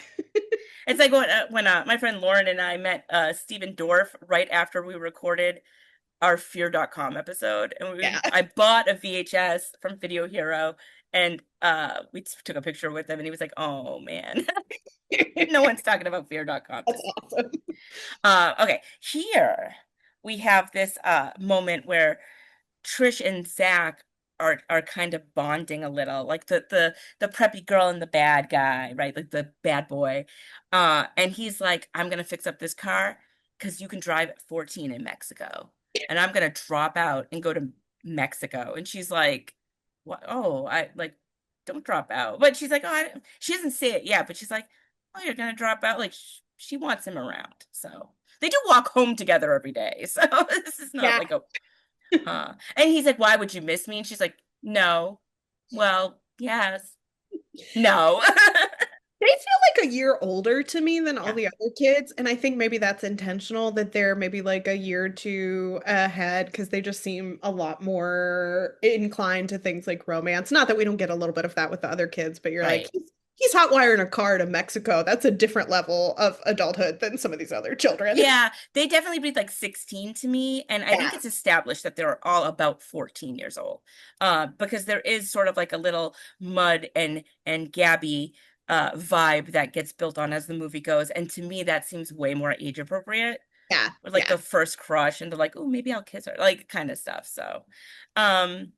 It's like when my friend Lauren and I met Stephen Dorff right after we recorded our Fear.com episode. And Yeah. I bought a VHS from Video Hero, and we took a picture with him, and he was like, oh man, no one's talking about Fear.com That's this much. awesome. Okay, here we have this moment where Trish and Zach are kind of bonding a little, like the preppy girl and the bad guy, right? Like the bad boy. And he's like, I'm gonna fix up this car because you can drive at 14 in Mexico. And I'm gonna drop out and go to Mexico. And she's like, what? Oh, I like don't drop out. But she's like, she doesn't say it yet, but she's like, oh, you're gonna drop out. Like she wants him around. So they do walk home together every day. So this is not Yeah. like a and he's like, why would you miss me? And she's like, no. Well, yes. No. They feel like a year older to me than all Yeah, the other kids. And I think maybe that's intentional that they're maybe like a year or two ahead because they just seem a lot more inclined to things like romance. Not that we don't get a little bit of that with the other kids, but you're like, right. he's hotwiring a car to Mexico. That's a different level of adulthood than some of these other children. Yeah, they definitely breathe like 16 to me. And I think Yeah. it's established that they're all about 14 years old. Because there is sort of like a little Mud and Gabby vibe that gets built on as the movie goes. And to me, that seems way more age appropriate. Yeah. With like Yeah. the first crush and they're like, oh, maybe I'll kiss her, like kind of stuff. Um,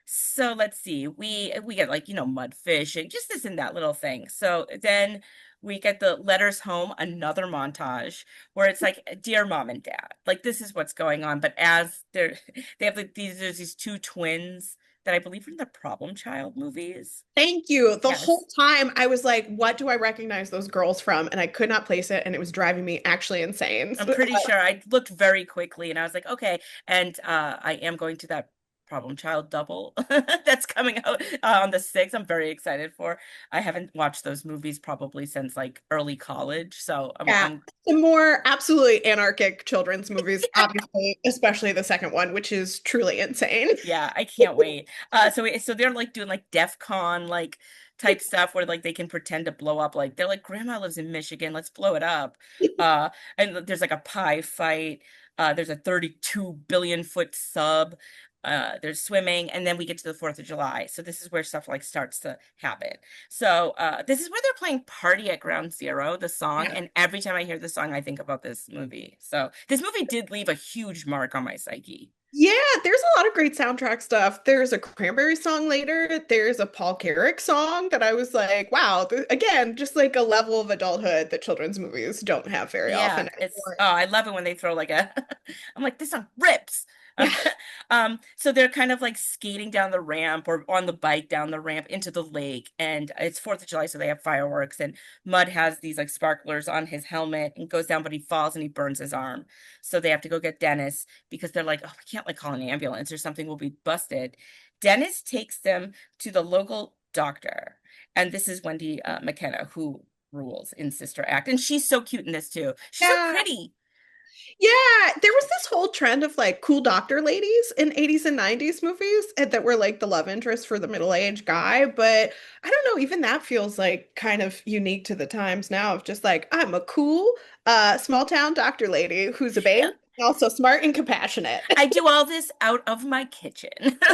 so let's see. We get like, mudfish and just this and that little thing. So then we get the letters home, another montage where it's like, dear mom and dad, like this is what's going on. But as they're they have like there's these two twins that I believe are in the Problem Child movies. Thank you. The whole Yes. time I was like, what do I recognize those girls from? And I could not place it, and it was driving me actually insane. I'm pretty sure I looked very quickly and I was like, okay. And I am going to that Problem Child double that's coming out on the 6th. I'm very excited for. I haven't watched those movies probably since like early college. So Yeah, I'm the more absolutely anarchic children's movies, obviously, especially the second one, which is truly insane. yeah, I can't wait. So they're like doing like DEF CON like type stuff where like they can pretend to blow up. Like they're like, Grandma lives in Michigan, let's blow it up. Uh, and there's like a pie fight. There's a 32 billion foot sub. There's swimming, and then we get to the 4th of July. So this is where stuff like starts to happen. So this is where they're playing Party at Ground Zero, the song, Yeah. and every time I hear the song, I think about this movie. So this movie did leave a huge mark on my psyche. Yeah, there's a lot of great soundtrack stuff. There's a Cranberry song later. There's a Paul Carrack song that I was like, wow, again, just like a level of adulthood that children's movies don't have very Yeah, often it's anymore. oh, I love it when they throw like a I'm like, this song rips. Yeah. So they're kind of like skating down the ramp or on the bike down the ramp into the lake, and it's 4th of July, so they have fireworks, and Mud has these like sparklers on his helmet and goes down, but he falls and he burns his arm. So they have to go get Dennis because they're like, oh, we can't like call an ambulance or something, we'll be busted. Dennis takes them to the local doctor, and this is Wendy McKenna, who rules in Sister Act. And she's so cute in this too. She's so Yeah. pretty. Yeah, there was this whole trend of like cool doctor ladies in 80s and 90s movies that were like the love interest for the middle-aged guy. But I don't know, even that feels like kind of unique to the times now of just like, I'm a cool small town doctor lady who's a babe, Yeah. also smart and compassionate. I do all this out of my kitchen,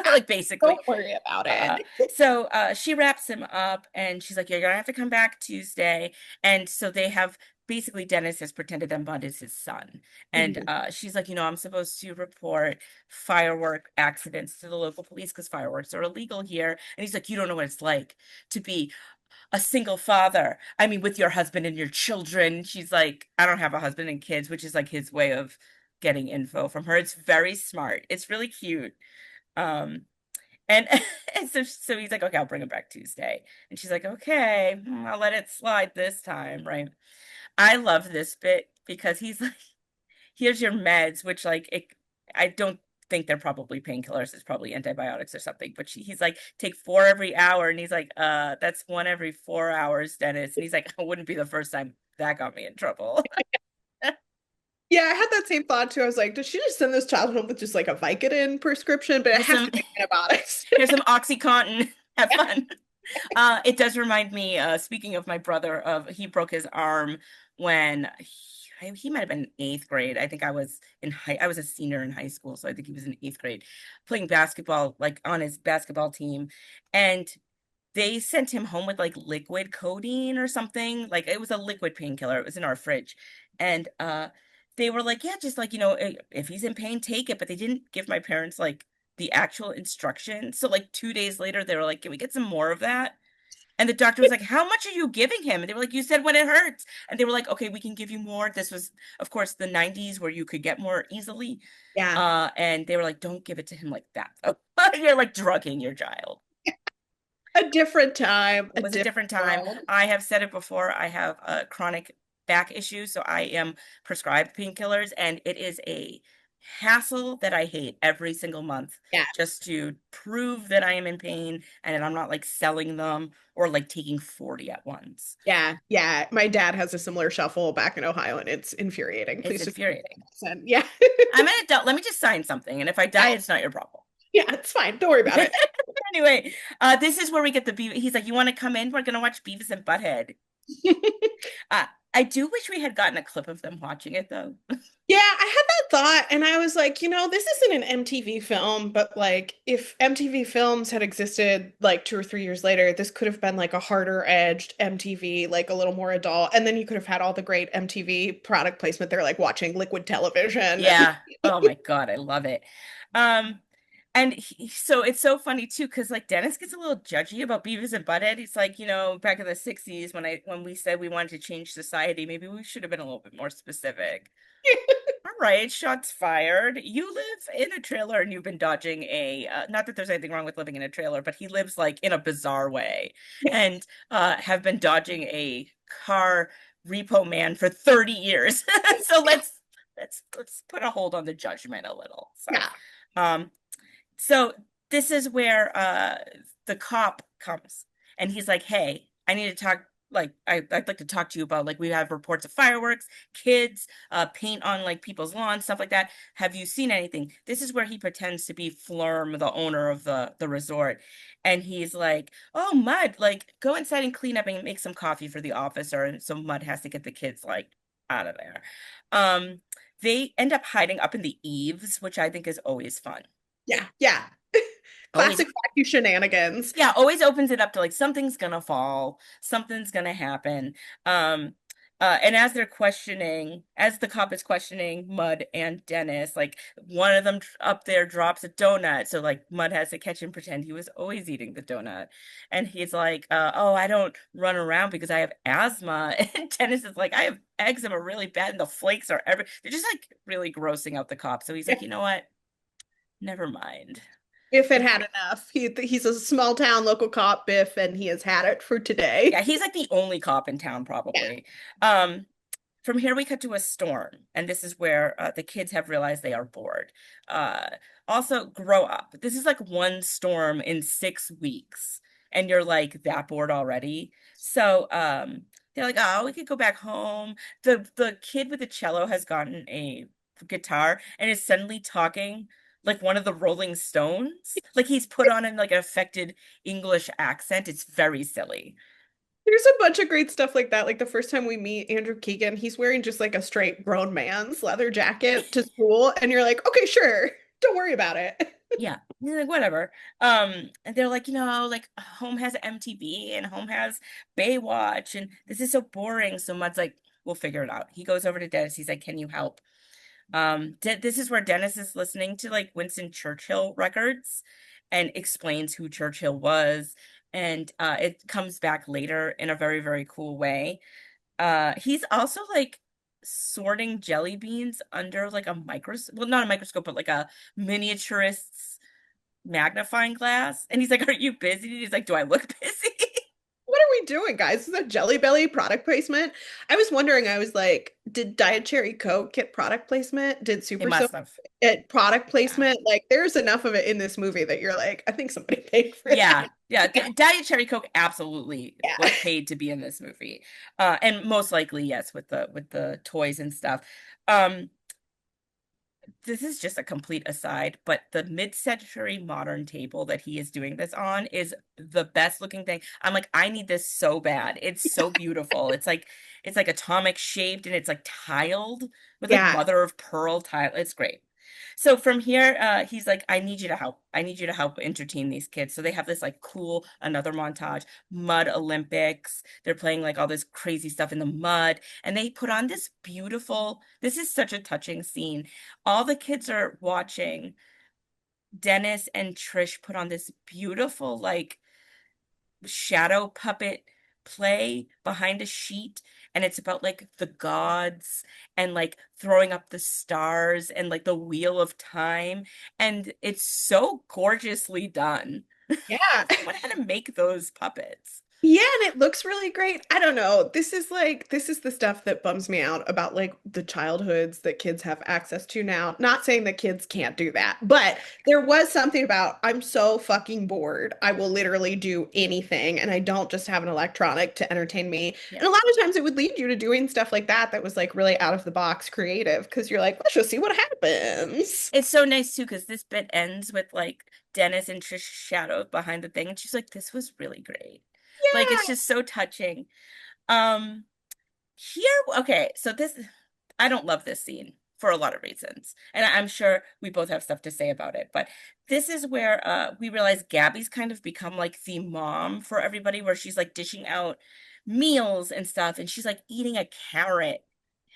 like basically. Don't worry about it. So she wraps him up and she's like, you're gonna have to come back Tuesday. And so they have basically Dennis has pretended that Bud is his son. And Mhm. she's like, I'm supposed to report firework accidents to the local police because fireworks are illegal here. And he's like, you don't know what it's like to be a single father. I mean, with your husband and your children. She's like, I don't have a husband and kids, which is like his way of getting info from her. It's very smart. It's really cute. Um, and and so he's like, okay, I'll bring him back Tuesday. And she's like, okay, I'll let it slide this time, right? I love this bit because he's like, here's your meds, which like I don't think they're probably painkillers. It's probably antibiotics or something. But he's like, take 4 every hour, and he's like, that's 1 every 4 hours, Dennis. And he's like, it wouldn't be the first time that got me in trouble. Yeah, I had that same thought too. I was like, does she just send this child home with just like a Vicodin prescription? But it Here's has some to be antibiotics. here's some OxyContin. Have fun. It does remind me, speaking of my brother, of he broke his arm when he might have been in 8th grade. I think I was a senior in high school, so I think he was in 8th grade, playing basketball, like on his basketball team. And they sent him home with like liquid codeine or something. Like it was a liquid painkiller. It was in our fridge. And they were like, yeah, just like, if he's in pain, take it. But they didn't give my parents like the actual instructions. So like 2 days later, they were like, can we get some more of that? And the doctor was like, how much are you giving him? And they were like, you said when it hurts. And they were like, okay, we can give you more. This was, of course, the 90s where you could get more easily. Yeah, And they were like, don't give it to him like that. You're like drugging your child. a different time, a It was a different different time. world. I have said it before. I have a chronic back issue, so I am prescribed painkillers, and it is a hassle that I hate every single month Yeah. just to prove that I am in pain and that I'm not like selling them or like taking 40 at once. Yeah, yeah. My dad has a similar shuffle back in Ohio, and it's infuriating. It's Please just infuriating. yeah, I'm an adult. Let me just sign something, and if I die, it's not your problem. yeah. It's fine. Don't worry about it. Anyway, this is where we get the Beavis. He's like, "You want to come in? We're gonna watch Beavis and Butthead." Uh, I do wish we had gotten a clip of them watching it though. Yeah, I had that thought, and I was like, this isn't an MTV film, but like, if MTV films had existed like 2 or 3 years later, this could have been like a harder edged MTV, like a little more adult, and then you could have had all the great MTV product placement. They're like watching Liquid Television, and Yeah. Oh my God, I love it. Um, and so it's so funny too, because like Dennis gets a little judgy about Beavis and Butthead. He's like, back in the 60s when we said we wanted to change society, maybe we should have been a little bit more specific. All right, shots fired. You live in a trailer and you've been dodging not that there's anything wrong with living in a trailer, but he lives like in a bizarre way and have been dodging a car repo man for 30 years. So let's put a hold on the judgment a little. yeah, Um so this is where the cop comes and he's like, "Hey, I need to talk like I'd like to talk to you about like we have reports of fireworks, kids, paint on like people's lawns, stuff like that. Have you seen anything?" This is where he pretends to be Flurm, the owner of the resort. And he's like, "Oh, Mud, like go inside and clean up and make some coffee for the officer." And so Mud has to get the kids like out of there. Um, they end up hiding up in the eaves, which I think is always fun. yeah, yeah. Always, Classic wacky shenanigans. yeah, always opens it up to like something's gonna fall, something's gonna happen. Um, and as the cop is questioning Mud and Dennis, like one of them up there drops a donut, so like Mud has to catch and pretend he was always eating the donut, and he's like, "Oh, I don't run around because I have asthma," and Dennis is like, "I have eczema really bad, and the flakes are every." They're just like really grossing out the cop, so he's Yeah. like, "You know what? Never mind." If it had enough, he's a small town local cop, Biff, and he has had it for Yeah, today. he's like the only cop in town, Yeah, probably. Um, from here we cut to a storm, and this is where the kids have realized they are bored. Uh, also, grow up. This is like one storm in 6 weeks, and you're like that bored already. So they're like, "Oh, we could go back home." The kid with the cello has gotten a guitar and is suddenly talking like one of the Rolling Stones. Like he's put on like an affected English accent. It's very silly. there's a bunch of great stuff like that. Like the first time we meet Andrew Keegan, he's wearing just like a straight grown man's leather jacket to school, and you're like, okay, sure, don't worry about it. Yeah, he's like whatever. And they're like, like home has MTV and home has Baywatch, and this is so boring. So Mud's like, we'll figure it out. He goes over to Dennis. He's like, "Can you help?" This is where Dennis is listening to like Winston Churchill records and explains who Churchill was, and it comes back later in a very, very cool way. He's also like sorting jelly beans under like a microscope, well, not a microscope, but like a miniaturist's magnifying glass. And he's like, "Are you busy?" He's like, "Do I look busy?" What are we doing, guys? Is that Jelly Belly product placement? I was wondering, I was like, did Diet Cherry Coke get product placement? Did It Super Soap must have. get product Yeah. placement? Like, there's enough of it in this movie that you're like, I think somebody paid for Yeah. that. Yeah. Diet Cherry Coke absolutely Yeah. was paid to be in this movie. And most likely, yes, with the toys and stuff. Um, this is just a complete aside, but the mid-century modern table that he is doing this on is the best looking thing. I'm like, I need this so bad. It's so beautiful. It's like atomic shaped and it's like tiled with like Yeah. mother of pearl tile. It's great. So from here, he's like, "I need you to help. I need you to help entertain these kids." So they have this like cool another montage, mud Olympics. They're playing like all this crazy stuff in the mud, and they put on this beautiful. This is such a touching scene. All the kids are watching Dennis and Trish put on this beautiful like shadow puppet play behind a sheet, and it's about like the gods and like throwing up the stars and like the wheel of time, and it's so gorgeously done. Yeah. Someone had to make those puppets. Yeah, and it looks really great. I don't know. This is the stuff that bums me out about like the childhoods that kids have access to now. Not saying that kids can't do that, but there was something about I'm so fucking bored. I will literally do anything and I don't just have an electronic to entertain me. Yeah. And a lot of times it would lead you to doing stuff like that was like really out of the box creative because you're like, let's just see what happens. It's so nice too, because this bit ends with like Dennis and Trish's shadow behind the thing, and she's like, "This was really great." Like it's Yeah. just so touching. Um, Here, okay, so this, I don't love this scene for a lot of reasons, and I'm sure we both have stuff to say about it. But this is where we realize Gabby's kind of become like the mom for everybody, where she's like dishing out meals and stuff, and she's like eating a carrot.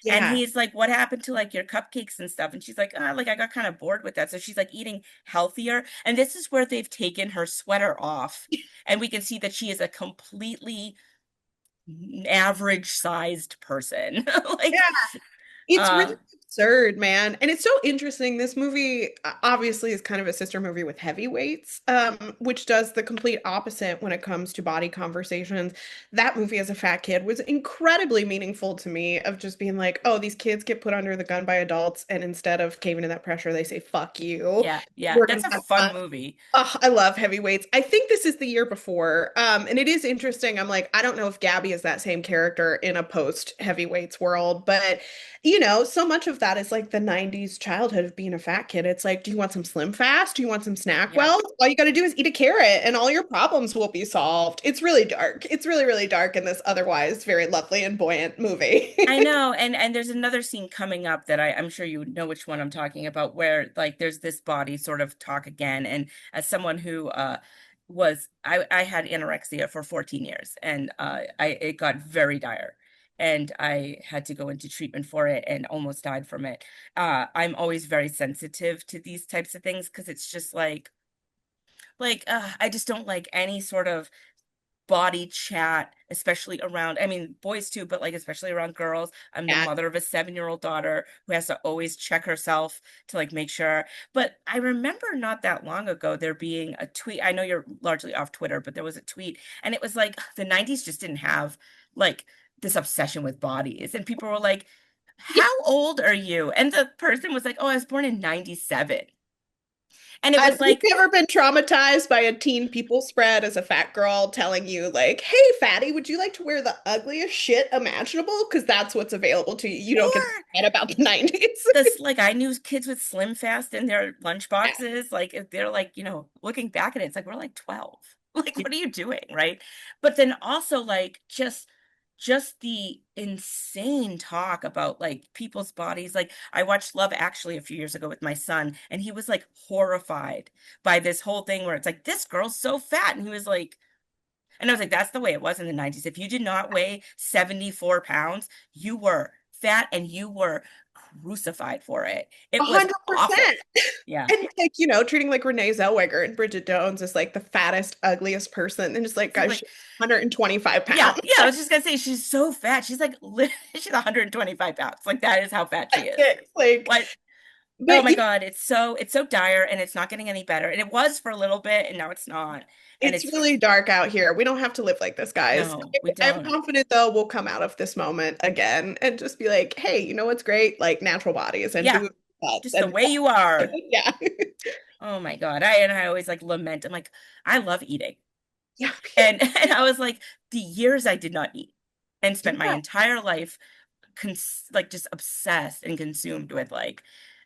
And Yeah. he's like, "What happened to like your cupcakes and stuff?" And she's like, "Ah, like I got kind of bored with that." So she's like eating healthier. And this is where they've taken her sweater off, and we can see that she is a completely average sized person. Like, It's really uh, absurd, man. And it's so interesting. This movie obviously is kind of a sister movie with heavyweights, which does the complete opposite when it comes to body conversations. That movie as a fat kid was incredibly meaningful to me of just being like, oh, these kids get put under the gun by adults, and instead of caving to that pressure, they say, fuck you. yeah, yeah, We're that's gonna a have fun fun. movie. Oh, I love heavyweights. I think this is the year before. And it is interesting. I'm like, I don't know if Gabby is that same character in a post heavyweights world, but so much of that is like the 90s childhood of being a fat kid. It's like, do you want some Slim Fast? Do you want some snack? Yeah. Well, all you got to do is eat a carrot and all your problems will be solved. It's really dark. It's really, really dark in this otherwise very lovely and buoyant movie. I know, and there's another scene coming up that I'm sure you know which one I'm talking about, where like there's this body sort of talk again. And as someone who I had anorexia for 14 years, and I it got very dire, and I had to go into treatment for it and almost died from it. I'm always very sensitive to these types of things because it's just like I just don't like any sort of body chat, especially around, I mean, boys too, but like especially around girls. I'm the Yeah. mother of a 7-year-old daughter who has to always check herself to like make sure. But I remember not that long ago there being a tweet. I know you're largely off Twitter, but there was a tweet, and it was like the 90s just didn't have like this obsession with bodies. And people were like, Yeah. "How old are you?" And the person was like, "Oh, I was born in 97." And it Have was you like, ever been traumatized by a teen people spread as a fat girl telling you, like, hey, fatty, would you like to wear the ugliest shit imaginable? Because that's what's available to you. You don't get to or forget about the 90s. this, like I knew kids with Slim Fast in their lunch Yeah. boxes. Like if they're like, looking back at it, it's like we're like 12. Like, what are you doing, right? But then also like just the insane talk about like people's bodies. Like I watched Love Actually a few years ago with my son, and he was like horrified by this whole thing where it's like this girl's so fat, and he was like, and I was like, that's the way it was in the 90s. If you did not weigh 74 pounds, you were fat and you were crucified for it. It was 100%. awful. Yeah. And like, treating like Renee Zellweger and Bridget Jones as like the fattest, ugliest person. And just like, She's guys, like, she's 125 yeah, pounds. yeah, I was just gonna say she's so fat. She's like she's 125 pounds. Like that is how fat she is. Like, What? Oh but my God, it's so dire, and it's not getting any better. And it was for a little bit and now it's not. And it's it's really dark out here. We don't have to live like this, guys. no, we I'm don't. confident though we'll come out of this moment again and just be like, hey, you know what's great? Like natural bodies and Yeah, boobs and butts just the and way you are. yeah. Oh my God. I always like lament. I'm like, I love eating. Yeah. And and I was like, the years I did not eat and spent my Yeah. entire life like just obsessed and consumed with like,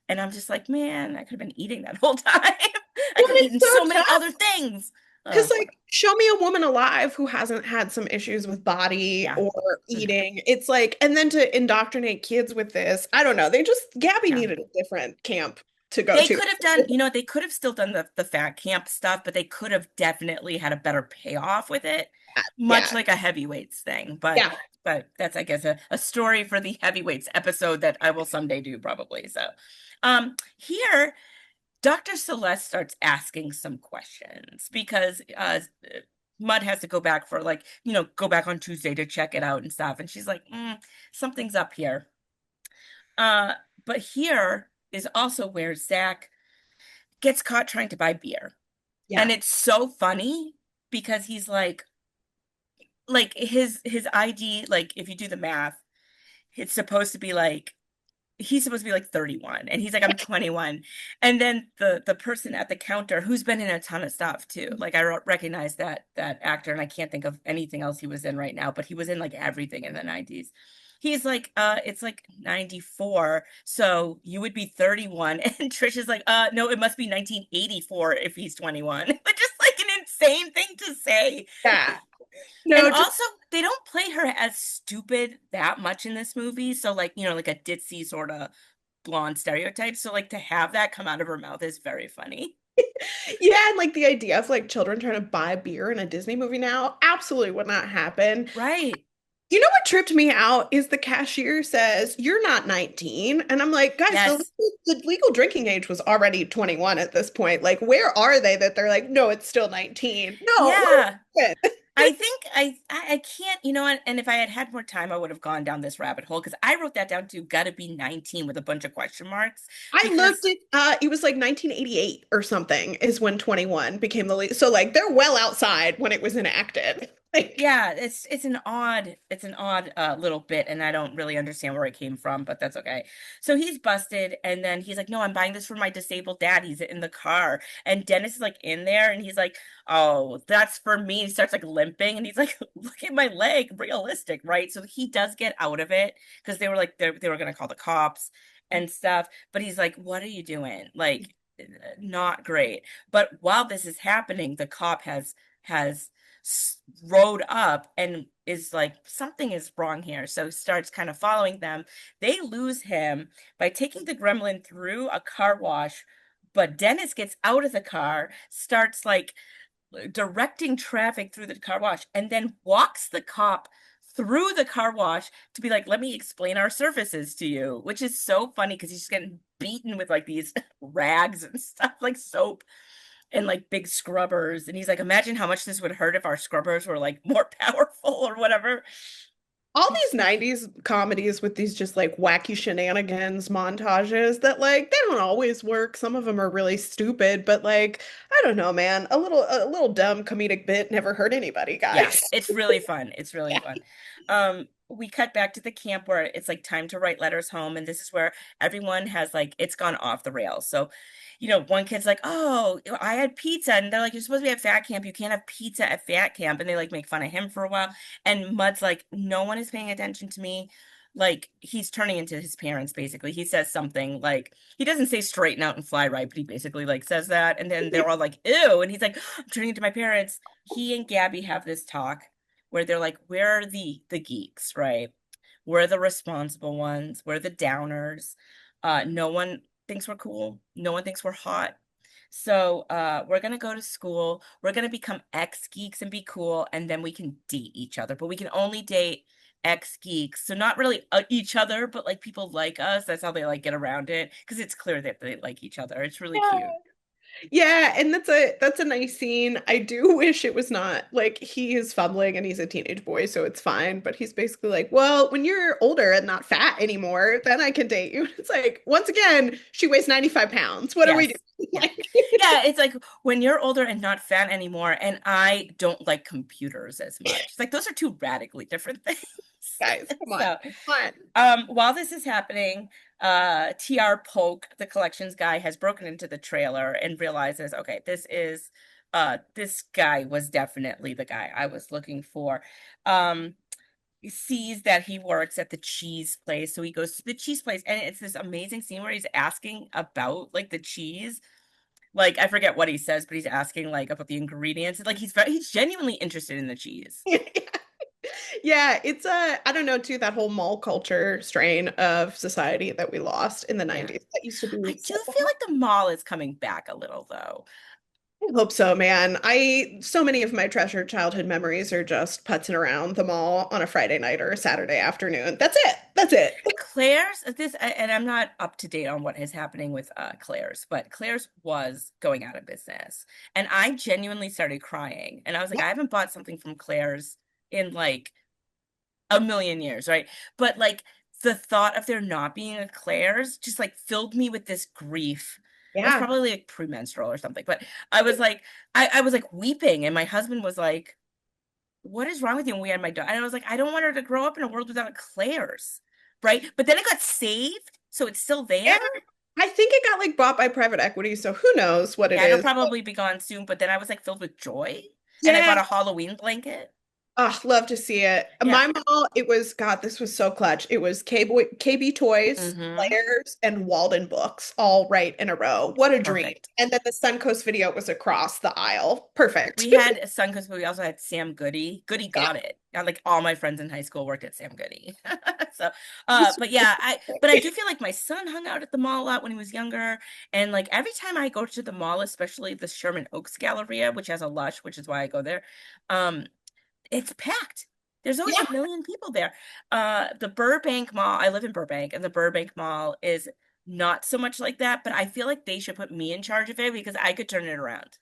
and I'm just like, man, I could have been eating that whole time. I Well, could have it's eaten so so many other tough. things. Because, Oh, like, show me a woman alive who hasn't had some issues with body yeah. or Mm, eating. It's like, and then to indoctrinate kids with this, I don't know. Gabby yeah. needed a different camp to go They to. could have done, they could have still done the fat camp stuff, but they could have definitely had a better payoff with it, much Yeah. like a heavyweights thing. But Yeah. but that's, I guess, a story for the heavyweights episode that I will someday do probably. So here Dr. Celeste starts asking some questions because Mud has to go back for like, go back on Tuesday to check it out and stuff. And she's like, something's up here. Uh, but here is also where Zach gets caught trying to buy beer. And Yeah. it's so funny because he's like, like his ID, like if you do the math, it's supposed to be like he's supposed to be like 31 and he's like I'm 21. And then the person at the counter who's been in a ton of stuff too, like I recognize that actor, and I can't think of anything else he was in right now, but he was in like everything in the 90s. He's like it's like 94, so you would be 31. And Trish is like no, it must be 1984 if he's 21. But just like an insane thing to say. Yeah. And No, just also, they don't play her as stupid that much in this movie. So, like, like a ditzy sort of blonde stereotype. So, like, to have that come out of her mouth is very funny. yeah, and like the idea of like children trying to buy beer in a Disney movie now absolutely would not happen. Right. You know what tripped me out is the cashier says, "You're not 19." And I'm like, guys, Yes. the legal drinking age was already 21 at this point. Like, where are they that they're like, no, it's still 19? No, what Yeah. is it? I think I can't, and if I had had more time, I would have gone down this rabbit hole because I wrote that down to gotta be 19 with a bunch of question marks I looked because at it was like 1988 or something is when 21 became the legal. So like they're well outside when it was enacted. Like, yeah, it's an odd little bit, and I don't really understand where it came from, but that's okay. So he's busted, and then he's like, "No, I'm buying this for my disabled dad. He's in the car." And Dennis is like in there, and he's like, "Oh, that's for me." He starts like limping, and he's like, "Look at my leg, realistic, right?" So he does get out of it because they were like they were gonna call the cops and stuff, but he's like, "What are you doing?" Like, not great. But while this is happening, the cop has rode up and is like something is wrong here, so starts kind of following them. They lose him by taking the gremlin through a car wash, but Dennis gets out of the car, starts like directing traffic through the car wash, and then walks the cop through the car wash to be like, let me explain our services to you, which is so funny because he's just getting beaten with like these rags and stuff like soap and like big scrubbers. And he's like, imagine how much this would hurt if our scrubbers were like more powerful or whatever. all these 90s comedies with these just like wacky shenanigans montages that like they don't always work. Some of them are really stupid, but like I don't know, man. A little dumb comedic bit never hurt anybody, Yeah, guys. it's really fun. It's really fun. We cut back to the camp where it's like time to write letters home, and this is where everyone has like it's gone off the rails. So, one kid's like, "Oh, I had pizza," and they're like, "You're supposed to be at fat camp. You can't have pizza at fat camp," and they like make fun of him for a while. And Mud's like, "No one is paying attention to me." Like he's turning into his parents basically. He says something like he doesn't say straighten out and fly right, but he basically like says that, and then they're all like, "Ew," and he's like, "I'm turning into my parents." He and Gabby have this talk where they're like, we're the geeks, right? We're the responsible ones. We're the downers. No one thinks we're cool. No one thinks we're hot. So we're gonna go to school. We're gonna become ex geeks and be cool, and then we can date each other. But we can only date ex geeks. So not really each other, but like people like us. That's how they like get around it because it's clear that they like each other. It's really cute. Yeah, and that's a nice scene. I do wish it was not like he is fumbling and he's a teenage boy, so it's fine. But he's basically like, well, when you're older and not fat anymore, then I can date you. It's like, once again, she weighs 95 pounds. What are we Yes. doing? Yeah. Like, Yeah, it's like when you're older and not fat anymore, and I don't like computers as much. It's like those are two radically different things. guys, come on. So, Come on. while this is happening, TR Polk, the collections guy, has broken into the trailer and realizes, okay, this guy was definitely the guy I was looking for. He sees that he works at the cheese place, so he goes to the cheese place, and it's this amazing scene where he's asking about like the cheese. Like I forget what he says, but he's asking like about the ingredients. Like he's genuinely interested in the cheese. Yeah, it's I don't know too, that whole mall culture strain of society that we lost in the Yeah. 90s. That used to I be do so feel like the mall is coming back a little though. I hope so, man. So many of my treasured childhood memories are just putzing around the mall on a Friday night or a Saturday afternoon. That's it. That's it. Claire's and I'm not up to date on what is happening with Claire's, but Claire's was going out of business. And I genuinely started crying. And I was like, I haven't bought something from Claire's in like a million years, right? But like the thought of there not being a Claire's just like filled me with this grief. I was Yeah. probably like premenstrual or something, but I was like, I was like weeping, and my husband was like, what is wrong with you? And we had my daughter, and I was like, I don't want her to grow up in a world without eclairs, right? But then it got saved, so it's still Yeah, there. I think it got like bought by private equity, so who knows what it Yeah, it'll is. probably be gone soon, but then I was like filled with joy. And I Yeah, bought a Halloween blanket. oh, love to see it. Yeah. My mall, it was, God, this was so clutch. It was KB Toys, Mm-hmm. Players, and Walden Books all right in a row. What a dream. Perfect. And then the Suncoast video was across the aisle. Perfect. We had a Suncoast, but we also had Sam Goody. Goody Yeah. got it. Like all my friends in high school worked at Sam Goody. So, but yeah, I do feel like my son hung out at the mall a lot when he was younger. And like every time I go to the mall, especially the Sherman Oaks Galleria, which has a Lush, which is why I go there, um, it's packed. There's always Yeah. a million people there. The Burbank Mall, I live in Burbank, and the Burbank Mall is not so much like that, but I feel like they should put me in charge of it because I could turn it around.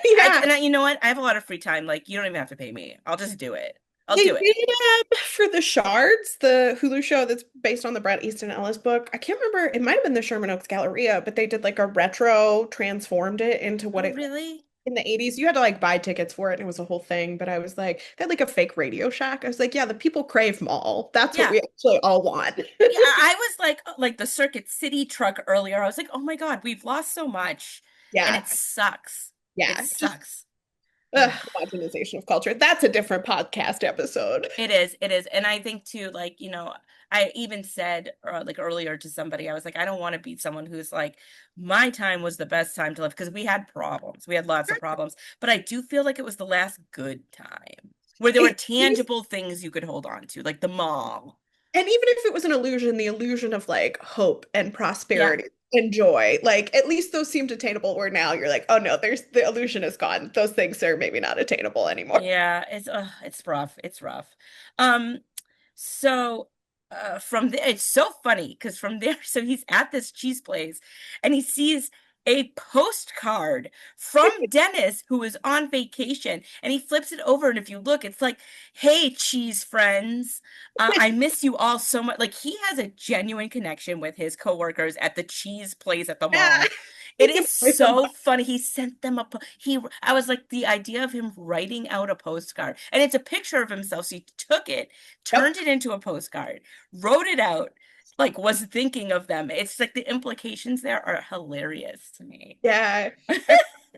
Yeah. You know what? I have a lot of free time. Like, you don't even have to pay me. I'll just do it. I'll They do it. did for the Shards, the Hulu show that's based on the Bret Easton Ellis book. I can't remember. It might have been the Sherman Oaks Galleria, but they did like a retro, transformed it into what Oh, it really? in the 80s. You had to like buy tickets for it, and it was a whole thing. But I was like, they had like a fake Radio Shack. I was like, yeah, the people crave mall. That's what Yeah. we actually all want. Yeah, I was like the Circuit City truck earlier. I was like, oh my God, we've lost so much. And Yeah. it sucks. It Yeah. Just sucks. homogenization of culture. That's a different podcast episode. It is, it is. And I think too, like, I even said like earlier to somebody, I was like, I don't want to be someone who's like, my time was the best time to live because we had problems. We had lots of problems. But I do feel like it was the last good time where there were It, tangible things you could hold on to, like the mall. and even if it was an illusion, the illusion of like hope and Yeah. prosperity and joy, like at least those seemed attainable. Where now you're like, oh no, there's the illusion is gone. Those things are maybe not attainable anymore. Yeah, it's rough. It's rough. Um, so from there, it's so funny because from there, so he's at this cheese place and he sees a postcard from Dennis who is on vacation and he flips it over and if you look, it's like, hey, cheese friends, I miss you all so much. Like he has a genuine connection with his coworkers at the cheese place at the Yeah. mall. It He can is play some. so funny. He sent them I was like, the idea of him writing out a postcard, and it's a picture of himself. So he took it, Yep. turned it into a postcard, wrote it out, like was thinking of them. It's like the implications there are hilarious to me. Yeah.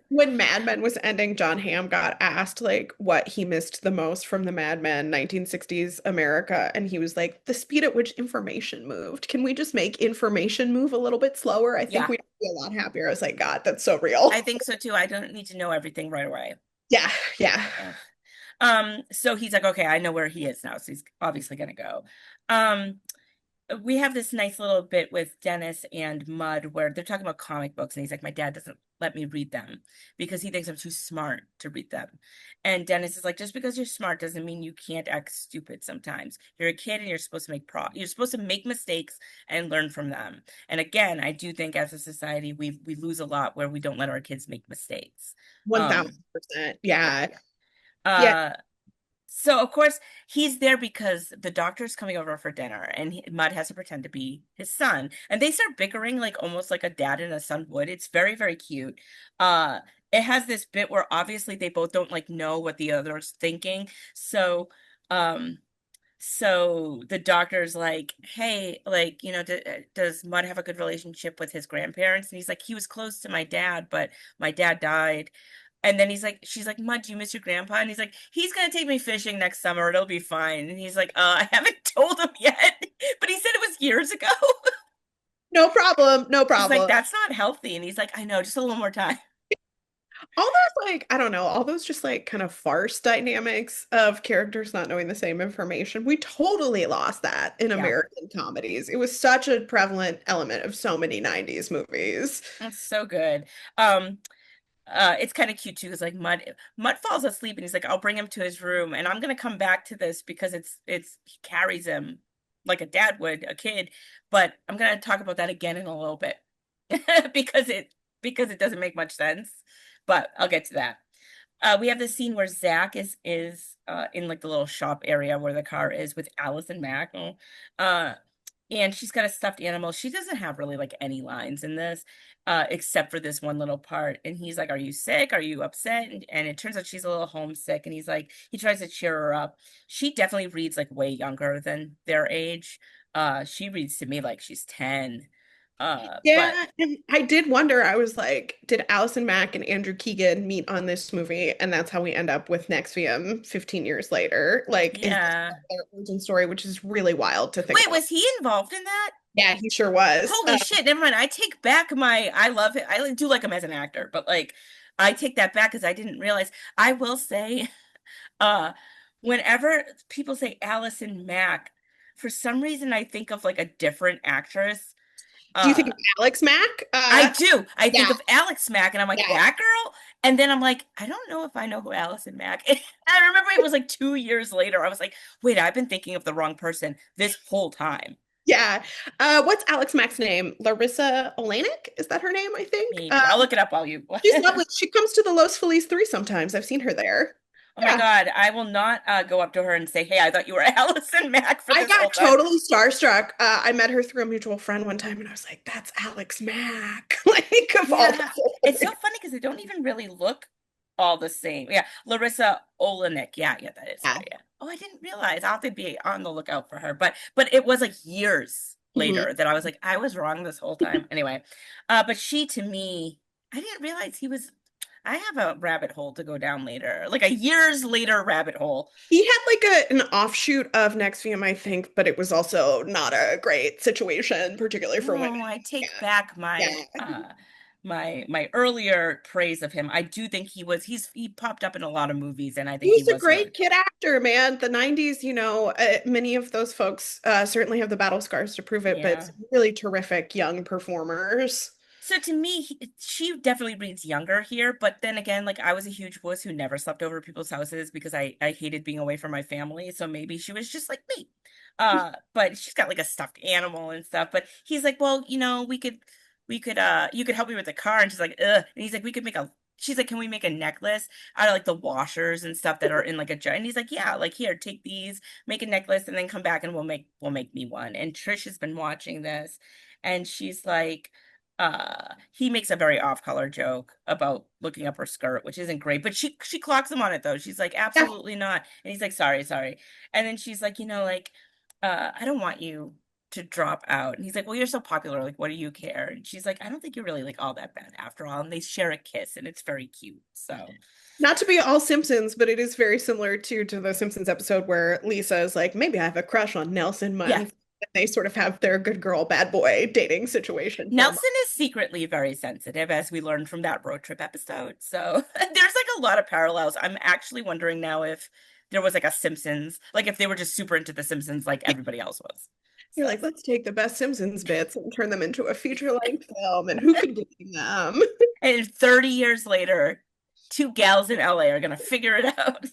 When Mad Men was ending, John Hamm got asked like what he missed the most from the Mad Men 1960s America, and he was like, the speed at which information moved. Can we just make information move a little bit slower? I think Yeah, we'd be a lot happier. I was like, God, that's so I real. think so too. I don't need to know everything right away. Yeah, yeah. Ugh. So he's like, okay, I know where he is now, so he's obviously gonna go. Um, we have this nice little bit with Dennis and Mud where they're talking about comic books, and he's like, my dad doesn't let me read them because he thinks I'm too smart to read them. And Dennis is like, just because you're smart doesn't mean you can't act stupid sometimes. You're a kid and you're supposed to make mistakes and learn from them. And again, I do think as a society we lose a lot where we don't let our kids make mistakes. Um, 1000%. yeah. Yeah. Yeah. Uh, so of course he's there because the doctor's coming over for dinner and Mud has to pretend to be his son and they start bickering like almost like a dad and a son would. It's very, very cute. Uh, it has this bit where obviously they both don't like know what the other's thinking. Um, so the doctor's like, hey, like, does Mud have a good relationship with his grandparents? And he's like, he was close to my dad, but my dad died. And then she's like, Mud, do you miss your grandpa? And he's like, he's gonna take me fishing next summer. It'll be fine. And he's like, I haven't told him yet, but he said it was years ago. No problem. No She's like, problem. that's not healthy. And he's like, I know, just a little more time. All those like, I don't know, all those just like kind of farce dynamics of characters not knowing the same information. We totally lost that in Yeah, American comedies. It was such a prevalent element of so many 90s movies. that's so good. It's kind of cute too, because like Mud falls asleep and he's like, I'll bring him to his room, and I'm gonna come back to this because it's he carries him like a dad would a kid, but I'm gonna talk about that again in a little bit because it doesn't make much sense, but I'll get to that. We have this scene where Zach is in like the little shop area where the car is with Alice and Mac. Uh, and she's got a stuffed animal. She doesn't have really like any lines in this, except for this one little part. And he's like, "Are you sick? Are you upset?" And it turns out she's a little homesick. And he's like, he tries to cheer her up. She definitely reads like way younger than their age. She reads to me like she's 10. But Yeah, and I did wonder, I was like, did Allison Mack and Andrew Keegan meet on this movie? And that's how we end up with NXIVM 15 years later. Like, is this yeah. their origin story, which is really wild to think Wait, about. was he involved in that? Yeah, he sure was. Holy shit, never mind. I take back my I love it. I do like him as an actor, but like I take that back because I didn't realize. I will say, uh, whenever people say Allison Mack, for some reason I think of like a different actress. Do you think Uh of Alex Mack? I do. I think Yeah, of Alex Mack and I'm like, yeah. that girl? And then I'm like, I don't know if I know who Allison Mack is. I remember it was like 2 years later. I was like, wait, I've been thinking of the wrong person this whole time. Yeah. What's Alex Mack's name? Larissa Olanik? Is that her name, I think? Maybe. I'll look it up while you She's lovely. She comes to the Los Feliz 3 sometimes. I've seen her there. Oh my Yeah. God, I will not go up to her and say, "Hey, I thought you were Allison Mack for I this whole got time." totally starstruck. I met her through a mutual friend one time, and I was like, "That's Alex Mack!" Like of all Yeah, people. it's so funny because they don't even really look all the same. Yeah, Larissa Olenek. Yeah, yeah, that is her. Yeah. Yeah. Oh, I didn't realize. I'll have to be on the lookout for her. But it was like years Mhm. later that I was like, I was wrong this whole time. Anyway, but she to me, I didn't realize he was. I have a rabbit hole to go down later, like a years later rabbit hole. He had like an offshoot of NXIVM, I think, but it was also not a great situation, particularly for women. Oh, I take Yeah. back my Yeah. my earlier praise of him. I do think he popped up in a lot of movies and I think he He's a was really great kid actor, man. The 90s, many of those folks certainly have the battle scars to prove it, but yeah. really terrific young performers. So to me, she definitely reads younger here, but then again, like I was a huge wuss who never slept over at people's houses because I hated being away from my family. So maybe she was just like me. But she's got like a stuffed animal and stuff. But he's like, well, we could you could help me with the car. And she's like, ugh. And he's like, we could make a she's like, can we make a necklace out of like the washers and stuff that are in like a jar? And he's like, yeah, like here, take these, make a necklace, and then come back and we'll make me one. And Trish has been watching this and she's like, he makes a very off-color joke about looking up her skirt, which isn't great, but she clocks him on it though. She's like, Yeah. absolutely not. And he's like, sorry, sorry. And then she's like, like, I don't want you to drop out. And he's like, well, you're so popular. Like, what do you care? And she's like, I don't think you're really like all that bad after all. And they share a kiss and it's very cute. So Not to be all Simpsons, but it is very similar to the Simpsons episode where Lisa is like, maybe I have a crush on Nelson yeah. Muntz. And they sort of have their good girl, bad boy dating situation for a moment. Nelson is secretly very sensitive, as we learned from that road trip episode. So there's like a lot of parallels. I'm actually wondering now if there was like a Simpsons, like if they were just super into The Simpsons like everybody else was. You're So, like, let's take the best Simpsons bits and turn them into a feature-length film, and who could blame them? and 30 years later, two gals in LA are gonna figure it out.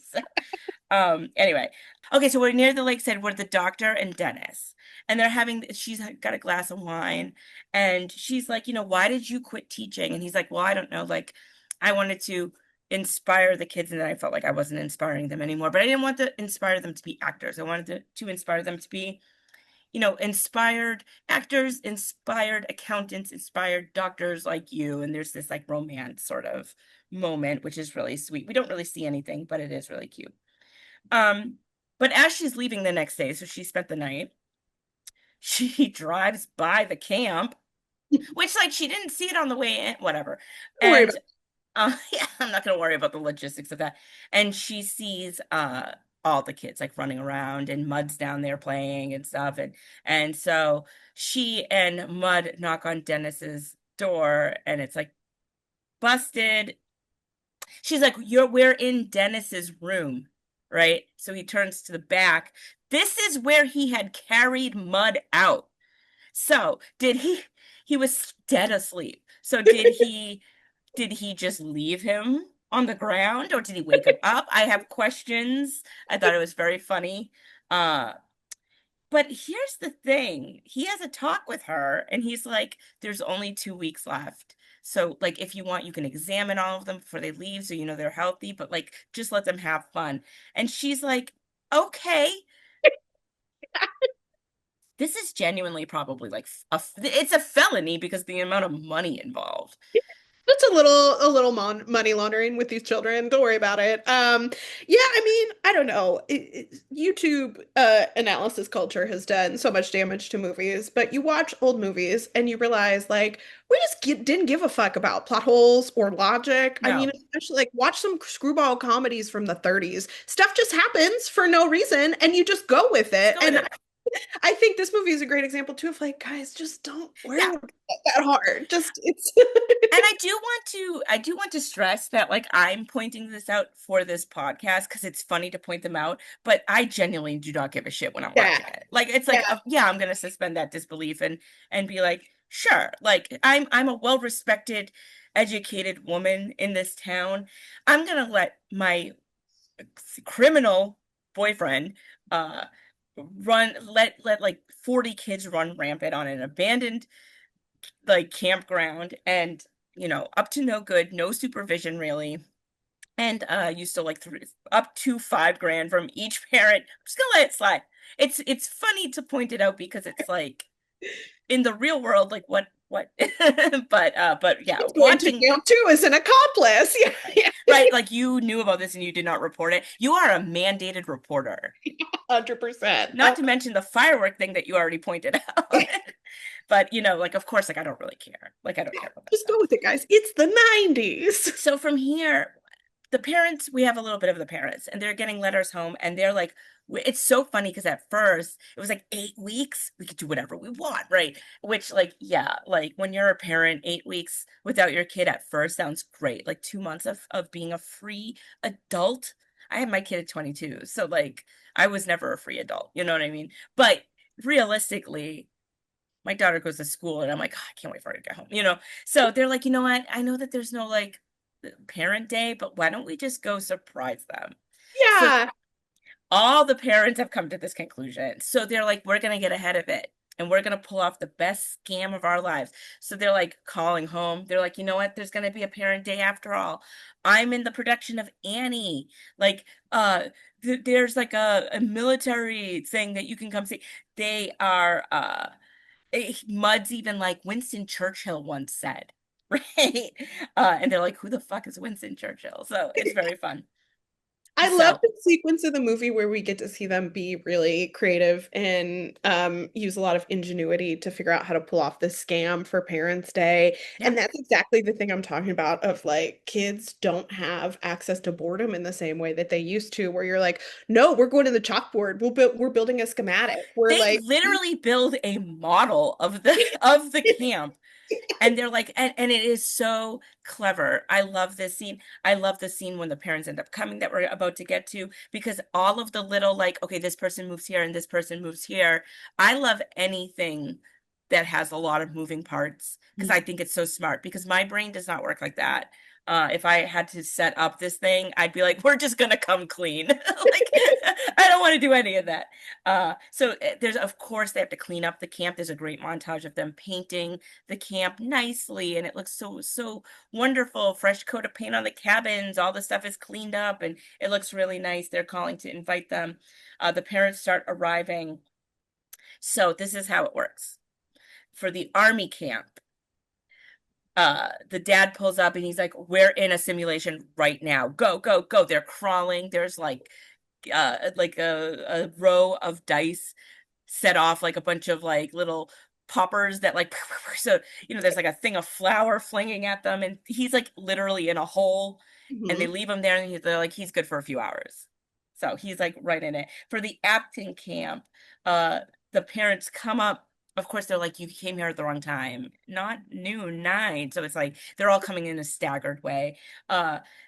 So, anyway. Okay, so we're near the lakeside where the doctor and Dennis, and she's got a glass of wine, and she's like, why did you quit teaching? And he's like, well, I don't know, like, I wanted to inspire the kids, and then I felt like I wasn't inspiring them anymore. But I didn't want to inspire them to be actors. I wanted to inspire them to be, inspired actors, inspired accountants, inspired doctors like you. And there's this like romance sort of moment, which is really sweet. We don't really see anything, but it is really cute. Um, but as she's leaving the next day, so she spent the night, she drives by the camp, which like she didn't see it on the way in, whatever. Don't worry about And yeah, I'm not gonna worry about the logistics of that. And she sees all the kids like running around and Mud's down there playing and stuff. And so she and Mud knock on Dennis's door and it's like busted. She's like, we're in Dennis's room, right? So he turns to the back. This is where he had carried Mud out. So he was dead asleep. So did he just leave him on the ground or did he wake him up? I have questions. I thought it was very funny. Uh, but here's the thing. He has a talk with her and he's like, there's only 2 weeks left. So like if you want, you can examine all of them before they leave so you know they're healthy, but like just let them have fun. And she's like, okay. this is genuinely probably like it's a felony because the amount of money involved. It's a little money laundering with these children. Don't worry about it. Yeah, I mean, I don't know. YouTube analysis culture has done so much damage to movies, but you watch old movies and you realize like we just didn't give a fuck about plot holes or logic. I mean, No, especially like watch some screwball comedies from the 30s. Stuff just happens for no reason and you just go with just it. go with And it. I think this movie is a great example too of like, guys, just don't Yeah. work that hard. Just it's And I do want to stress that like I'm pointing this out for this podcast because it's funny to point them out, but I genuinely do not give a shit when I'm yeah, watching it. Like it's like yeah. yeah, I'm gonna suspend that disbelief and be like, sure, like I'm a well-respected, educated woman in this town. I'm gonna let my criminal boyfriend uh let like 40 kids run rampant on an abandoned like campground and up to no good, no supervision really. And you still like up to 5 grand from each parent. I'm just gonna let it slide. It's funny to point it out because it's like in the real world, like what but yeah, It's going to watching jail too as an accomplice. Yeah, right, like you knew about this and you did not report it. You are a mandated reporter. yeah, 100%. Not to mention the firework thing that you already pointed out. But like of course, like I don't really care. Like I don't care about that Just stuff. go with it, guys. It's the 90s. So from here, the parents, we have a little bit of the parents, and they're getting letters home, and they're like, it's so funny because at first it was like 8 weeks, we could do whatever we want, right? Which, like, yeah, like when you're a parent, 8 weeks without your kid at first sounds great. Like 2 months of being a free adult. I had my kid at 22, so like I was never a free adult, you know what I mean? But realistically, my daughter goes to school and I'm like, oh, I can't wait for her to get home, So they're like, you know what? I know that there's no like parent day, but why don't we just go surprise them? So Yeah. all the parents have come to this conclusion. So they're like, we're going to get ahead of it and we're going to pull off the best scam of our lives. So they're like calling home. They're like, you know what? There's going to be a parent day after all. I'm in the production of Annie. Like, there's like a military thing that you can come see. They are, Mud's even like Winston Churchill once said, right? And they're like, who the fuck is Winston Churchill? So it's very fun. I love So the sequence of the movie where we get to see them be really creative and use a lot of ingenuity to figure out how to pull off this scam for Parents' Day. yeah, And that's exactly the thing I'm talking about of like kids don't have access to boredom in the same way that they used to, where you're like, no, we're going to the chalkboard. We're building a schematic. We're they like, literally build a model of the camp. And they're like, and it is so clever. I love this scene. I love the scene when the parents end up coming that we're about to get to, because all of the little, like, okay, this person moves here and this person moves here. I love anything that has a lot of moving parts because I think it's so smart because my brain does not work like that. If I had to set up this thing, I'd be like, we're just gonna come clean. Like, I don't want to do any of that. So there's, of course, they have to clean up the camp. There's a great montage of them painting the camp nicely, and it looks so wonderful. Fresh coat of paint on the cabins, all the stuff is cleaned up, and it looks really nice. They're calling to invite them. The parents start arriving. So this is how it works. For the army camp, the dad pulls up and he's like, we're in a simulation right now. Go, go, go. They're crawling. There's like a row of dice set off like a bunch of like little poppers that like so there's like a thing of flour flinging at them, and he's like literally in a hole, and they mhm. leave him there, and they're like he's good for a few hours. So he's like right in it. For the acting camp, uh the parents come up. Of course, they're like, you came here at the wrong time, not noon, 9. So it's like they're all coming in a staggered way.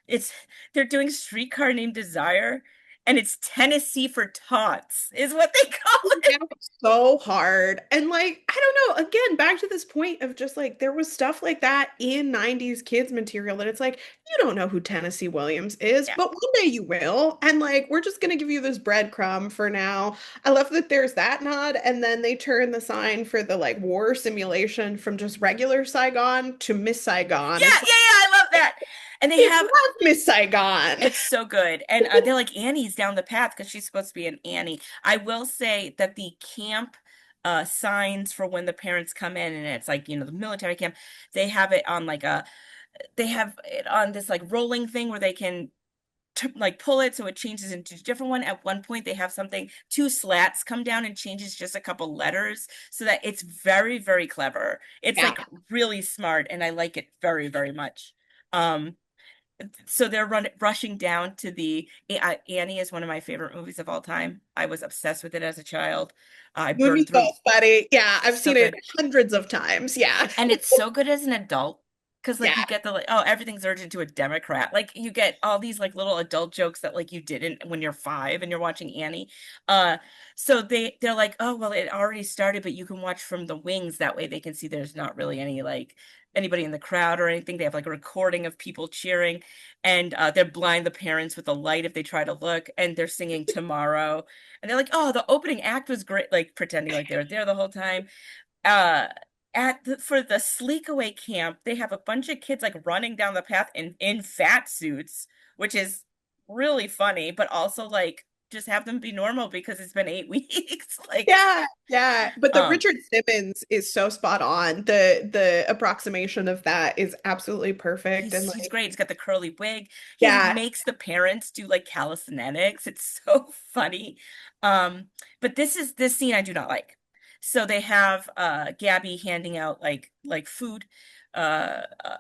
It's they're doing Streetcar Named Desire, and it's Tennessee for Tots, is what they call it. Yeah, so hard. And like, I don't know, again, back to this point of just like there was stuff like that in 90s kids material that it's like, you don't know who Tennessee Williams is, Yeah. but one day you will. And like, we're just gonna give you this breadcrumb for now. I love that there's that nod, and then they turn the sign for the like war simulation from just regular Saigon to Miss Saigon. Yeah, It's yeah, yeah, I love that. And they kids have love Miss Saigon. it's so good. And they're like Annie's down the path because she's supposed to be an Annie. I will say that the camp signs for when the parents come in, and it's like, the military camp. They have it on like they have it on this like rolling thing where they can like pull it so it changes into a different one. At one point, they have something, two slats come down and changes just a couple letters, so that it's very, very clever. It's Yeah. like really smart, and I like it very, very much. Um, so they're rushing down to the Annie is one of my favorite movies of all time. I was obsessed with it as a child. I burned Movie's so through funny. Yeah, I've so seen it good. hundreds of times. Yeah. And it's so good as an adult because like Yeah. you get the like, oh, everything's urgent to a Democrat. Like you get all these like little adult jokes that like you didn't when you're 5 and you're watching Annie. Uh so they're like, oh well, it already started, but you can watch from the wings. That way they can see there's not really any like anybody in the crowd or anything. They have like a recording of people cheering, and they're blind the parents with a light if they try to look, and they're singing Tomorrow. And they're like, oh, the opening act was great, like pretending like they were there the whole time. uh for the sleekaway camp, they have a bunch of kids like running down the path in fat suits, which is really funny, but also like just have them be normal because it's been 8 weeks. Like, Yeah, yeah. But the um, Richard Simmons is so spot on. The approximation of that is absolutely perfect. And he's like, great. He's got the curly wig. He yeah, makes the parents do like calisthenics. It's so funny. Um, but this scene I do not like. So they have Gabby handing out like food, uh, uh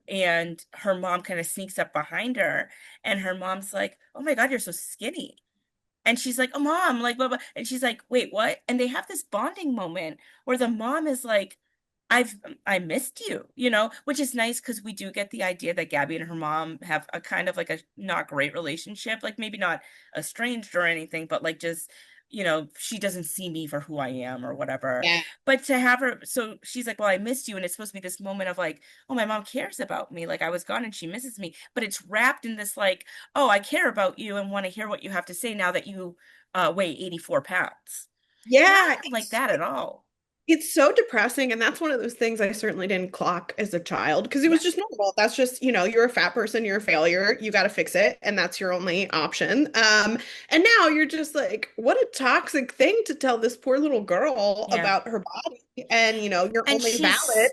and her mom kind of sneaks up behind her, and her mom's like, "Oh my God, you're so skinny." And she's like, "Oh, mom, like, blah, blah." And she's like, "Wait, what?" And they have this bonding moment where the mom is like, I missed you, which is nice because we do get the idea that Gabby and her mom have a kind of like a not great relationship, like maybe not estranged or anything, but like just, she doesn't see me for who I am or whatever. yeah, But to have her, so she's like, "Well, I missed you." And it's supposed to be this moment of like, oh, my mom cares about me. Like I was gone and she misses me. But it's wrapped in this like, oh, I care about you and want to hear what you have to say now that you weigh 84 pounds. And I yeah. don't like that at all. It's so depressing, and that's one of those things I certainly didn't clock as a child because it Yeah. was just normal. That's just, you're a fat person, you're a failure, you got to fix it, and that's your only option. And now you're just like, what a toxic thing to tell this poor little girl Yeah. about her body, and you're And only valid.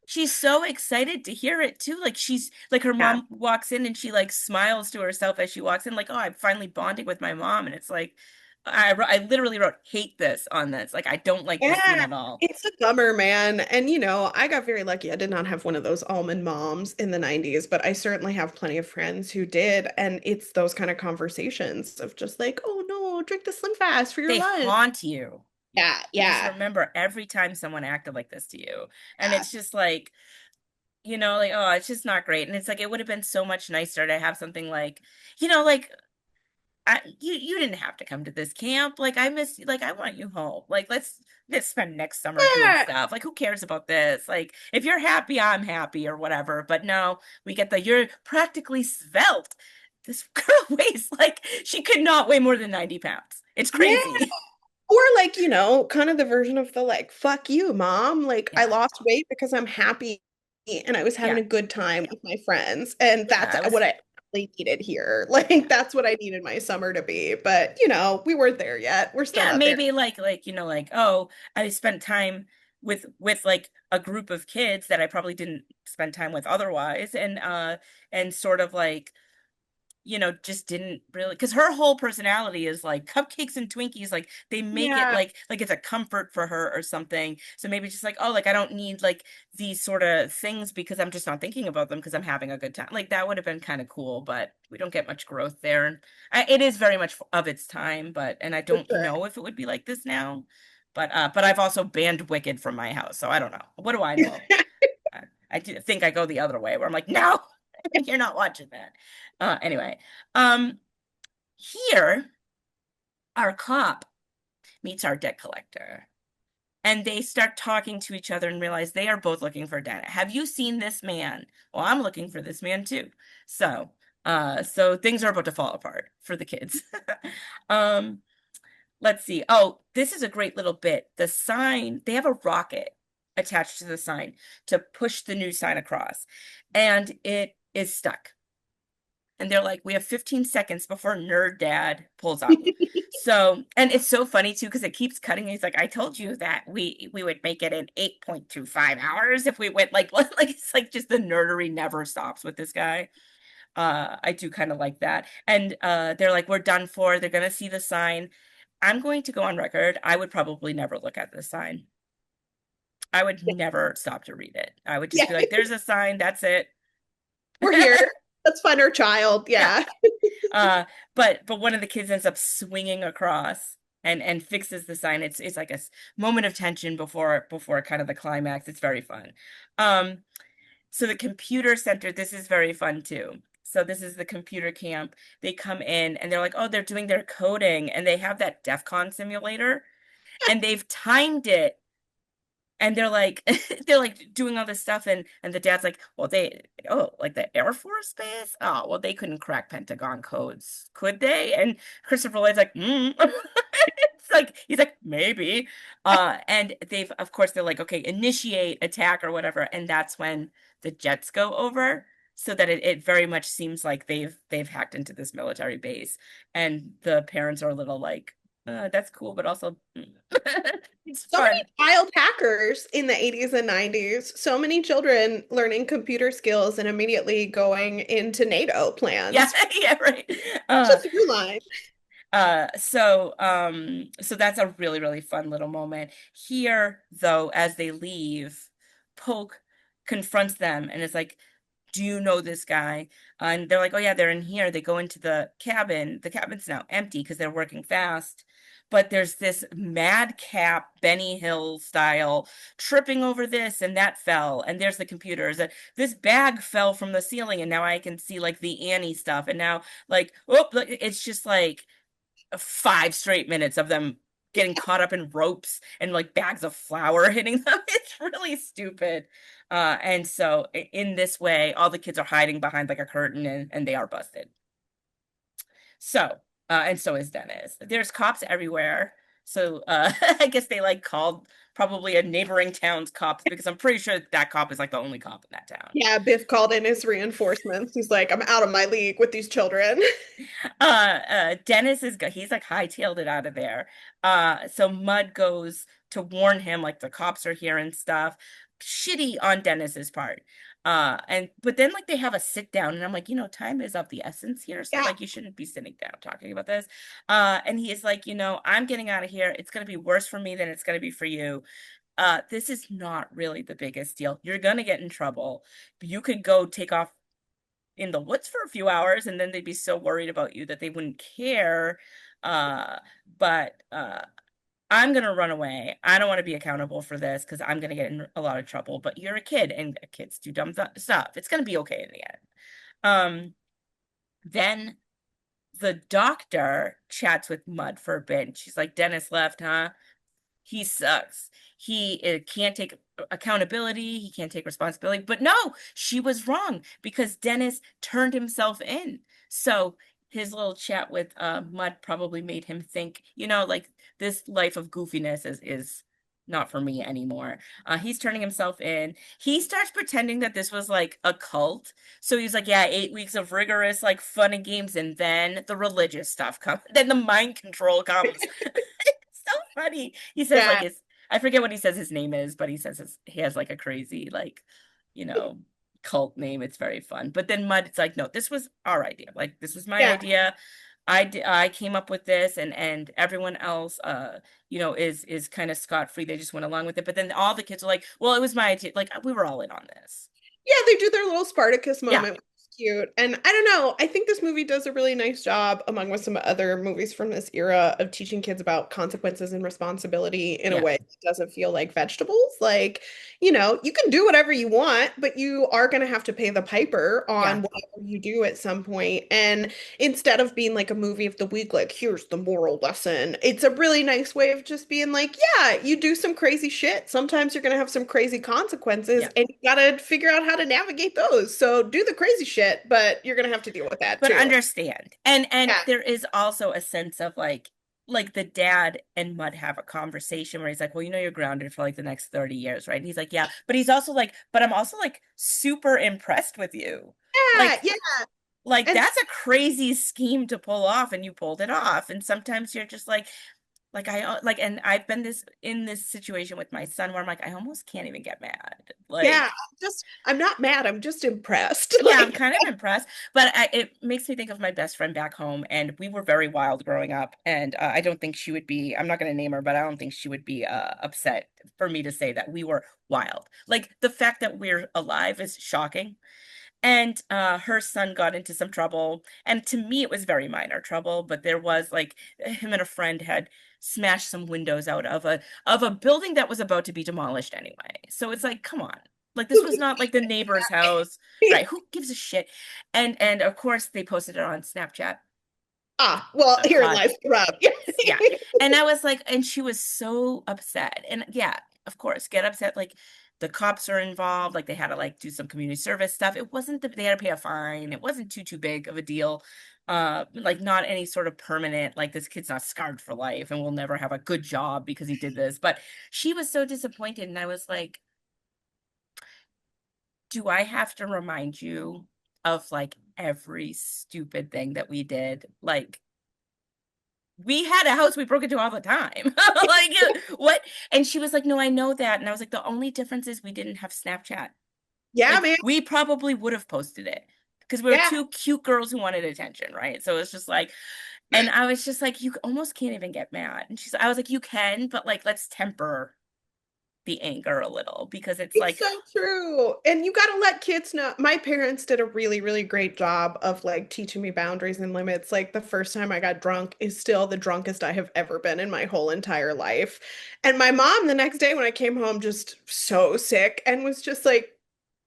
she's so excited to hear it too. Like she's like her Yeah. mom walks in and she like smiles to herself as she walks in, like, "Oh, I'm finally bonding with my mom." And it's like I literally wrote hate this on this. Like I don't like this scene Yeah, at all. it's a bummer, man. And I got very lucky. I did not have one of those almond moms in the 90s, but I certainly have plenty of friends who did. And it's those kind of conversations of just like, oh no, drink the Slim Fast for your They lunch. haunt you. Yeah, You just yeah. remember every time someone acted like this to you. And Yeah. it's just like, like, oh, it's just not great. And it's like it would have been so much nicer to have something like, like you didn't have to come to this camp. Like I miss you. Like I want you home. Like let's spend next summer doing Yeah. stuff. Like who cares about this? Like if you're happy, I'm happy or whatever. But no, we get the you're practically svelte. This girl weighs like she could not weigh more than 90 pounds. It's Yeah. crazy. Or like, kind of the version of the like, fuck you, mom. Like I Yeah. lost weight because I'm happy and I was having Yeah. a good time with my friends. And that's Yeah. It was what I really needed here. Like that's what I needed my summer to be. But we weren't there yet. We're still yeah, not there. maybe like oh, I spent time with like a group of kids that I probably didn't spend time with otherwise, and sort of like just didn't really, because her whole personality is like cupcakes and Twinkies, like they make it Yeah. like it's a comfort for her or something. So maybe just like, oh, like I don't need like these sort of things because I'm just not thinking about them because I'm having a good time. Like that would have been kind of cool, but we don't get much growth there. And it is very much of its time, and I For don't sure. know if it would be like this now. But I've also banned Wicked from my house, so I don't know. What do I know? I do think I go the other way where I'm like, no, you're not watching that. Anyway, um, here our cop meets our debt collector, and they start talking to each other and realize they are both looking for data. Have you seen this man? Well, I'm looking for this man too. So things are about to fall apart for the kids. um, let's see. Oh, this is a great little bit. The sign, they have a rocket attached to the sign to push the new sign across, and it is stuck. And they're like, we have 15 seconds before nerd dad pulls up. So, and it's so funny too, because it keeps cutting. He's like, I told you that we would make it in 8.25 hours if we went like it's like just the nerdery never stops with this guy. I do kind of like that. And they're like, we're done for. They're gonna see the sign. I'm going to go on record. I would probably never look at the sign. I would never stop to read it. I would just Yeah, be like, there's a sign, that's it. we're here. Let's find our child. Yeah. Yeah. Uh, but one of the kids ends up swinging across and fixes the sign. It's like a moment of tension before kind of the climax. It's very fun. Um, so the computer center, this is very fun too. So this is the computer camp. They come in and they're like, oh, they're doing their coding, and they have that DEF CON simulator, and they've timed it, and they're like they're like doing all this stuff, and the dad's like, well, they, oh, like the Air Force base, oh well, they couldn't crack Pentagon codes, could they? And Christopher Lloyd's like, it's like, he's like, maybe. And they've, of course, they're like, okay, initiate attack or whatever, and that's when the jets go over, so that it very much seems like they've hacked into this military base, and the parents are a little like, that's cool, but also it's So many fun. child hackers in the 80s and 90s. So many children learning computer skills and immediately going into NATO Yeah, plans. yeah, right. Such a through line. So that's a really, really fun little moment. Here, though, as they leave, Polk confronts them and is like, do you know this guy? And they're like, oh yeah, they're in here. They go into the cabin. The cabin's now empty because they're working fast. But there's this madcap Benny Hill style tripping over this, and that fell. And there's the computers. And this bag fell from the ceiling, and now I can see like the Annie stuff. And now, like, oh, it's just like 5 straight minutes of them getting caught up in ropes and like bags of flour hitting them. It's really stupid. And so in this way, all the kids are hiding behind like a curtain, and they are busted. So, and so is Dennis. There's cops everywhere. So, I guess they like called probably a neighboring town's cops, because I'm pretty sure that cop is like the only cop in that town. Yeah, Biff called in his reinforcements. He's like, I'm out of my league with these children. Dennis he's like hightailed it out of there. So Mud goes to warn him, like the cops are here and stuff. Shitty on Dennis's part. And but then like they have a sit down, and I'm like, time is of the essence here. So Yeah. like you shouldn't be sitting down talking about this. And he is like, I'm getting out of here. It's gonna be worse for me than it's gonna be for you. This is not really the biggest deal. You're gonna get in trouble. You could go take off in the woods for a few hours, and then they'd be so worried about you that they wouldn't care. But I'm gonna run away. I don't want to be accountable for this because I'm gonna get in a lot of trouble. But you're a kid, and kids do dumb stuff. It's gonna be okay in the end. Um, then the doctor chats with Mud for a bit, and she's like, Dennis left, huh? He sucks. He can't take accountability. He can't take responsibility. But no, she was wrong, because Dennis turned himself in. So his little chat with Mud probably made him think, like, this life of goofiness is not for me anymore. He's turning himself in. He starts pretending that this was like a cult. So he's like, yeah, 8 weeks of rigorous, like, fun and games, and then the religious stuff comes. Then the mind control comes. So funny. He says like Yeah. his, I forget what he says his name is, but he says he has like a crazy, like, you know, cult name. It's very fun. But then Mud, it's like, no, this was our idea. Like, this was my Yeah. idea. I came up with this, and everyone else is kind of scot-free. They just went along with it. But then all the kids are like, well, it was my idea. Like, we were all in on this. Yeah, they do their little Spartacus Yeah. moment, which is cute. And I don't know, I think this movie does a really nice job, among with some other movies from this era, of teaching kids about consequences and responsibility in a Yeah. way that doesn't feel like vegetables. Like, you can do whatever you want, but you are going to have to pay the piper Yeah. on whatever you do at some point. And instead of being like a movie of the week, like, here's the moral lesson, it's a really nice way of just being like, yeah, you do some crazy shit. Sometimes you're going to have some crazy consequences, Yeah. and you got to figure out how to navigate those. So do the crazy shit, but you're going to have to deal with that But too. understand. And Yeah. there is also a sense of like the dad and Mud have a conversation where he's like, well, you're grounded for like the next 30 years, right? And he's like, yeah, but he's also like, but I'm also like super impressed with you. Yeah. Like, Yeah. Like And that's a crazy scheme to pull off, and you pulled it off. And sometimes you're just like I like, and I've been this in this situation with my son where I'm like, I almost can't even get mad. yeah, Like, I'm not mad. I'm just impressed. yeah, I'm Like, kind of impressed, but it makes me think of my best friend back home, and we were very wild growing up. And I don't think she would be, I'm not going to name her, but I don't think she would be upset for me to say that we were wild. Like the fact that we're alive is shocking. And her son got into some trouble, and to me it was very minor trouble, but there was like him and a friend had smashed some windows out of a building that was about to be demolished anyway. So it's like, come on. Like this who was gives not like the neighbor's house, a shit? right? Who gives a shit? And of course they posted it on Snapchat. Ah, well, herein Claude. lies the rub. Yeah. Yeah. And I was like, and she was so upset. And yeah, of course, get upset. Like the cops are involved. Like they had to like do some community service stuff. It wasn't that they had to pay a fine. It wasn't too big of a deal. Like not any sort of permanent, like this kid's not scarred for life and will never have a good job because he did this. But she was so disappointed. And I was like, do I have to remind you of like every stupid thing that we did? Like we had a house we broke into all the time. Like, what? And she was like, no, I know that. And I was like, the only difference is we didn't have Snapchat. Yeah, Like, man. we probably would have posted it because we were Yeah. two cute girls who wanted attention, right? So it's just like, and I was just like, you almost can't even get mad. And I was like, you can, but like, let's temper the anger a little because it's It's like, so true. And you got to let kids know. My parents did a really, really great job of like teaching me boundaries and limits. Like the first time I got drunk is still the drunkest I have ever been in my whole entire life. And my mom the next day when I came home just so sick and was just like,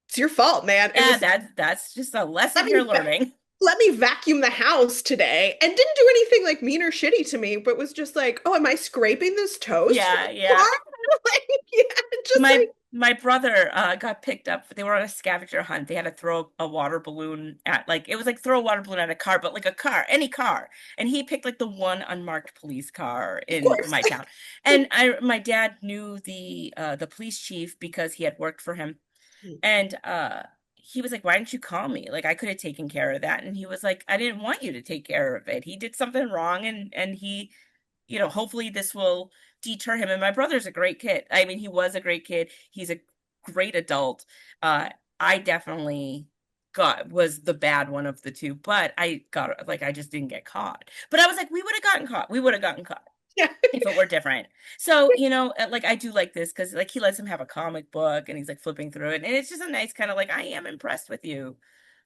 it's your fault, man. And yeah, was that's just a let lesson you're me learning. let me vacuum the house today and didn't do anything like mean or shitty to me, but was just like, oh, am I scraping this toast from Yeah, the yeah. floor? Like, yeah, just My like, my brother got picked up. They were on a scavenger hunt. They had to throw a water balloon at like it was like throw a water balloon at a car, but like a car, any car. And he picked like the one unmarked police car of in course. my town. And my dad knew the police chief because he had worked for him. And he was like, "Why didn't you call me? Like I could have taken care of that." And he was like, "I didn't want you to take care of it. He did something wrong and he hopefully this will deter him." And my brother's a great kid. I mean, he was a great kid. He's a great adult. Uh, I definitely was the bad one of the two, but I got like I just didn't get caught. But I was like, we would have gotten caught. We would have gotten caught Yeah. if it were different. So, like I do like this because like he lets him have a comic book and he's like flipping through it. And it's just a nice kind of like, I am impressed with you.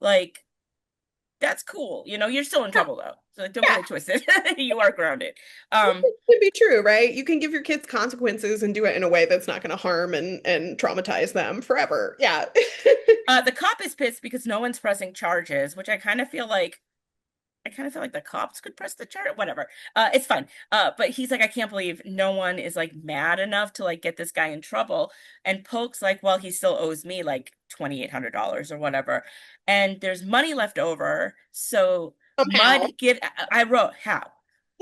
Like, that's cool. You're still in trouble though. So like, don't Yeah. get it twisted. You are grounded. Um, It could be true, right? You can give your kids consequences and do it in a way that's not going to harm and traumatize them forever. Yeah. the cop is pissed because no one's pressing charges, which I kind of feel like the cops could press the charge. Whatever. It's fine. But he's like, I can't believe no one is like mad enough to like get this guy in trouble. And Polk's like, well, he still owes me like $2,800 or whatever. And there's money left over. So Somehow. I wrote how.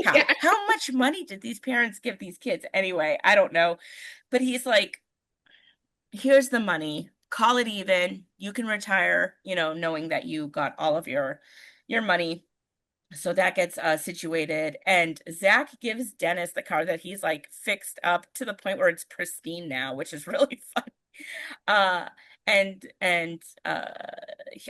How? Yeah. How much money did these parents give these kids? Anyway, I don't know. But he's like, here's the money. Call it even. You can retire, knowing that you got all of your money. So that gets situated, and Zach gives Dennis the car that he's like fixed up to the point where it's pristine now, which is really fun. Uh, and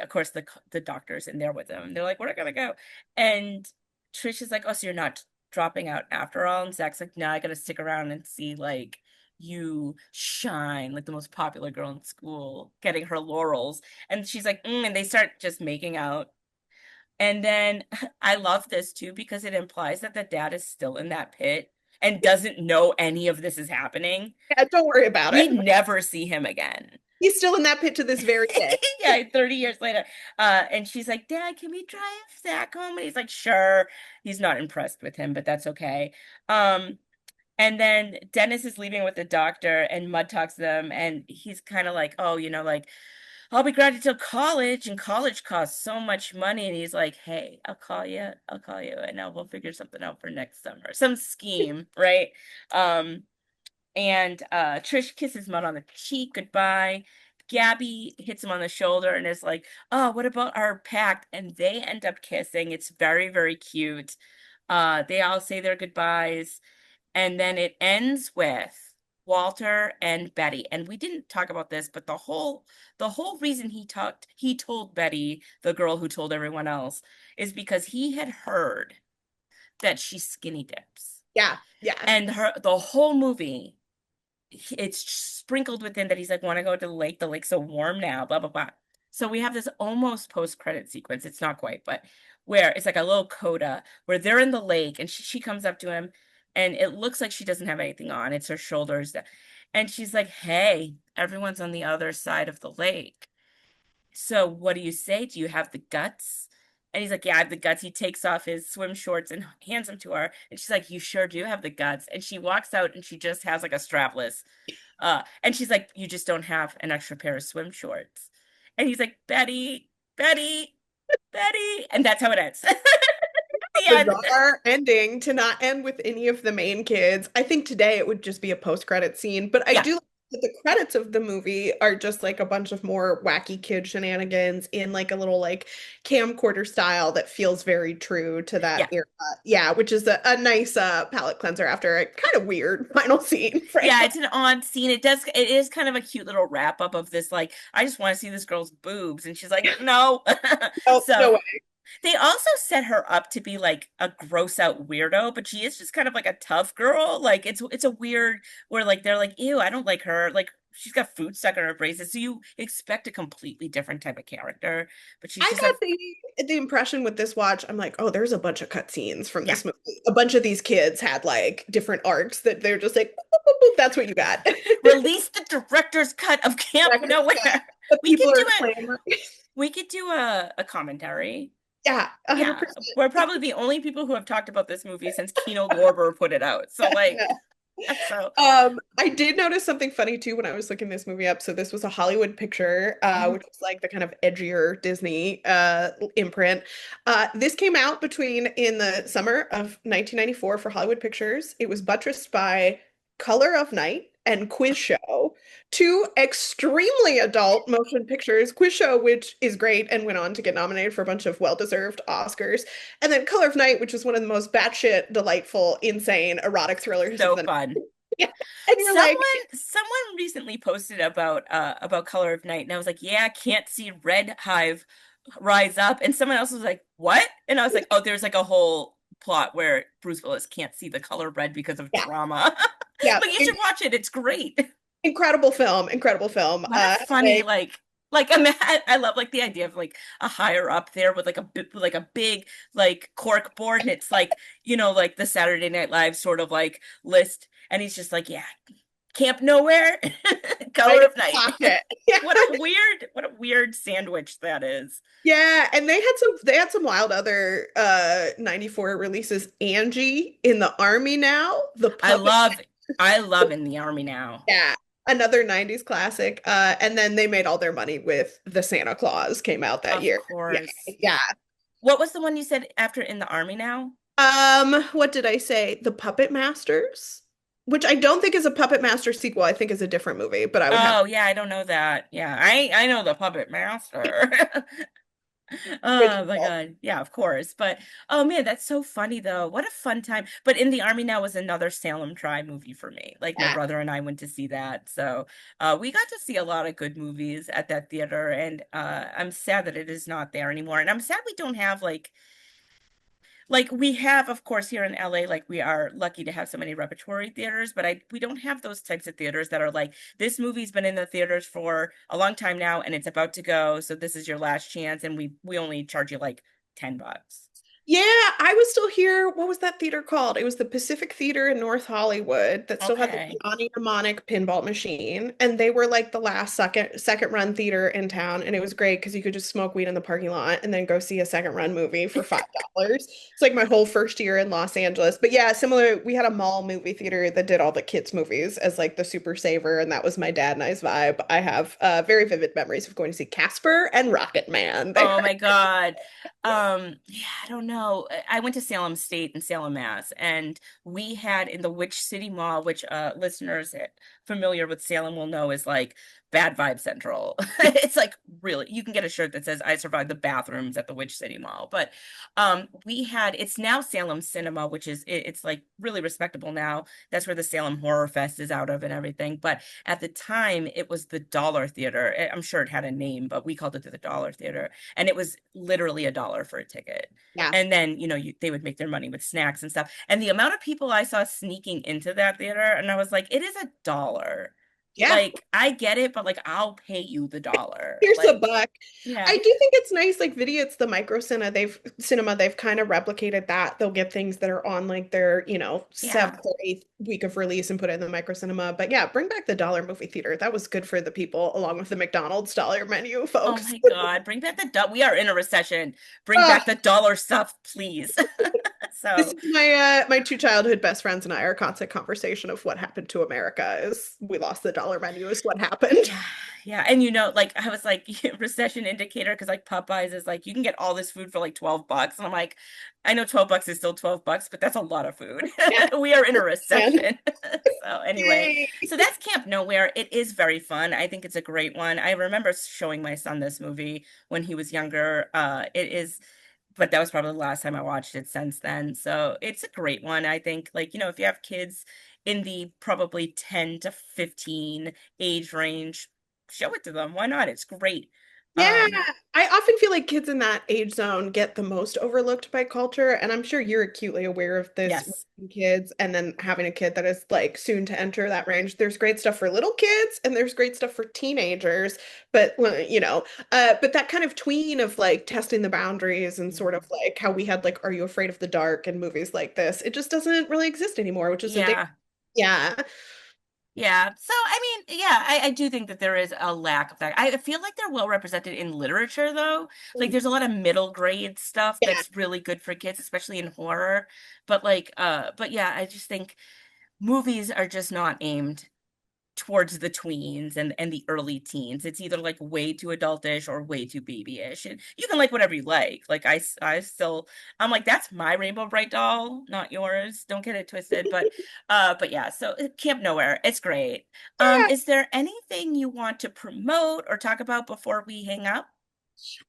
of course the doctor's in there with them. And they're like, "We're gonna go," and Trish is like, "Oh, so you're not dropping out after all?" And Zach's like, "No, I gotta stick around and see like you shine like the most popular girl in school, getting her laurels." And she's like, and they start just making out. And then I love this too because it implies that the dad is still in that pit and doesn't know any of this is happening. Yeah, don't worry about We it. never see him again. He's still in that pit to this very day. Yeah, 30 years later. And she's like, Dad, can we drive Zach home? And he's like, sure. He's not impressed with him, but that's okay. Um, and then Dennis is leaving with the doctor, and Mud talks to them, and he's kind of like, oh, like, I'll be grounded till college, and college costs so much money. And he's like, hey, I'll call you, and now we'll figure something out for next summer. Some scheme, right? And Trish kisses Mud on the cheek goodbye. Gabby hits him on the shoulder and is like, "Oh, what about our pact?" And they end up kissing. It's very, very cute. They all say their goodbyes, and then it ends with Walter and Betty. And we didn't talk about this, but the whole reason he told Betty, the girl who told everyone else, is because he had heard that she skinny dips. Yeah, yeah. And the whole movie, it's sprinkled within that he's like, want to go to the lake? The lake's so warm now, blah, blah, blah. So we have this almost post-credit sequence. It's not quite, but where it's like a little coda where they're in the lake and she comes up to him and it looks like she doesn't have anything on. It's her shoulders. And she's like, hey, everyone's on the other side of the lake. So what do you say? Do you have the guts? And he's like, yeah, I have the guts. He takes off his swim shorts and hands them to her. And she's like, you sure do have the guts. And she walks out and she just has like a strapless. And she's like, you just don't have an extra pair of swim shorts. And he's like, Betty, Betty, Betty. And that's how it ends. The end. Bizarre ending to not end with any of the main kids. I think today it would just be a post-credit scene, but I Yeah, do like that the credits of the movie are just like a bunch of more wacky kid shenanigans in like a little like camcorder style that feels very true to that yeah. era. Yeah, which is a nice palate cleanser after a kind of weird final scene, Yeah, frankly. it's an odd scene. It is kind of a cute little wrap up of this, like, I just want to see this girl's boobs. And she's like, no. Oh, So no way. they also set her up to be like a gross out weirdo, but she is just kind of like a tough girl. Like it's a weird where like they're like, ew, I don't like her. Like she's got food stuck in her braces. So you expect a completely different type of character, but she's I just a got the impression with this watch, I'm like, oh, there's a bunch of cutscenes from yeah. this movie. A bunch of these kids had like different arcs that they're just like, boop, boop, boop, boop, that's what you got. Release the director's cut of Camp Nowhere. But We people could do are it. clamoring. We could do a commentary. Yeah, Yeah, 100%. we're probably the only people who have talked about this movie since Kino Lorber put it out. So like, so I did notice something funny too when I was looking this movie up. So this was a Hollywood picture, mhm. which was like the kind of edgier Disney imprint. This came out between in the summer of 1994 for Hollywood Pictures. It was buttressed by Color of Night and Quiz Show, two extremely adult motion pictures. Quiz Show, which is great and went on to get nominated for a bunch of well-deserved Oscars, and then Color of Night, which was one of the most batshit, delightful, insane erotic thrillers of So the fun. yeah. And you're like, Someone recently posted about Color of Night, and I was like, yeah, I can't see Red Hive rise up. And someone else was like, what? And I was like, oh, there's like a whole plot where Bruce Willis can't see the color red because of yeah, trauma. yeah, But you should watch it. It's great. incredible film, incredible film. What a funny Anyway, I love like the idea of like a higher up there with like a big like cork board, and it's like like the Saturday Night Live sort of like list, and he's just like, yeah, Camp Nowhere, right Color in of the Night. pocket. Yeah, What a weird sandwich that is. yeah, and they had some wild other 94 releases. Angie in the Army Now, the I puppet. love I love In the Army Now. Yeah, another 90s classic. And then they made all their money with The Santa Claus came out that Of year. Yeah, course. yeah. What was the one you said after In the Army Now? What did I say? The Puppet Masters, which I don't think is a Puppet Master sequel. I think is a different movie, but I would have Oh yeah, I don't know that. Yeah, I know the Puppet Master. Oh my original. God. Yeah, of course. But oh man, that's so funny though. What a fun time. But In the Army Now was another Salem Tribe movie for me. Like my Yeah. brother and I went to see that. So we got to see a lot of good movies at that theater, and I'm sad that it is not there anymore. And I'm sad we don't have like we have, of course, here in LA, like we are lucky to have so many repertory theaters, but we don't have those types of theaters that are like, this movie's been in the theaters for a long time now and it's about to go, so this is your last chance, and we only charge you like $10. Yeah, I was still here. What was that theater called? It was the Pacific Theater in North Hollywood that still had the Okay. Johnny Mnemonic pinball machine. And they were like the last second run theater in town. And it was great because you could just smoke weed in the parking lot and then go see a second run movie for $5. It's like my whole first year in Los Angeles. But yeah, similar, we had a mall movie theater that did all the kids' movies as like the super saver, and that was my dad and I's vibe. I have very vivid memories of going to see Casper and Rocket Man. They Oh my God. Yeah, I don't know. I went to Salem State in Salem, Mass, and we had in the Witch City Mall, which listeners familiar with Salem will know is like Bad Vibe Central. It's like really, you can get a shirt that says I survived the bathrooms at the Witch City Mall. But we had, it's now Salem Cinema, which is it's like really respectable now. That's where the Salem Horror Fest is out of and everything. But at the time it was the Dollar Theater. I'm sure it had a name, but we called it the Dollar Theater. And it was literally $1 for a ticket. Yeah. And then, they would make their money with snacks and stuff. And the amount of people I saw sneaking into that theater, and I was like, it is $1. Yeah. Like, I get it, but like, I'll pay you the dollar. Here's a Like, buck. yeah, I do think it's nice, like video, it's the micro cinema, they've kind of replicated that. They'll get things that are on like their, yeah. seventh or eighth week of release and put it in the micro cinema. But yeah, bring back the dollar movie theater. That was good for the people, along with the McDonald's dollar menu, Oh folks. my God, bring back the dollar. We are in a recession. Bring Ah, back the dollar stuff, please. this So, is my two childhood best friends and I, our constant conversation of what happened to America is we lost the dollar menu is what happened. yeah, yeah. And like, I was like, recession indicator, because like Popeyes is like, you can get all this food for like $12. And I'm like, I know $12 is still $12, but that's a lot of food. Yeah, We are in a man. recession. So anyway, Yay. so that's Camp Nowhere. It is very fun. I think it's a great one. I remember showing my son this movie when he was younger. It is, but that was probably the last time I watched it since then. So it's a great one. I think, like, if you have kids in the probably 10 to 15 age range, show it to them. Why not? It's great. Yeah, Um, I often feel like kids in that age zone get the most overlooked by culture, and I'm sure you're acutely aware of this yes. with kids and then having a kid that is like soon to enter that range. There's great stuff for little kids and there's great stuff for teenagers, but well, but that kind of tween of like testing the boundaries and sort of like how we had like Are You Afraid of the Dark and movies like this, it just doesn't really exist anymore, which is a Yeah. yeah. Yeah. So, I mean, yeah, I do think that there is a lack of that. I feel like they're well represented in literature, though. Like, there's a lot of middle grade stuff Yeah. that's really good for kids, especially in horror. But like, but yeah, I just think movies are just not aimed towards the tweens and the early teens. It's either like way too adultish or way too babyish. And you can like whatever you like. Like I still, I'm like, that's my Rainbow Bright doll, not yours. Don't get it twisted. But yeah, so Camp Nowhere, it's great. Yeah. Is there anything you want to promote or talk about before we hang up?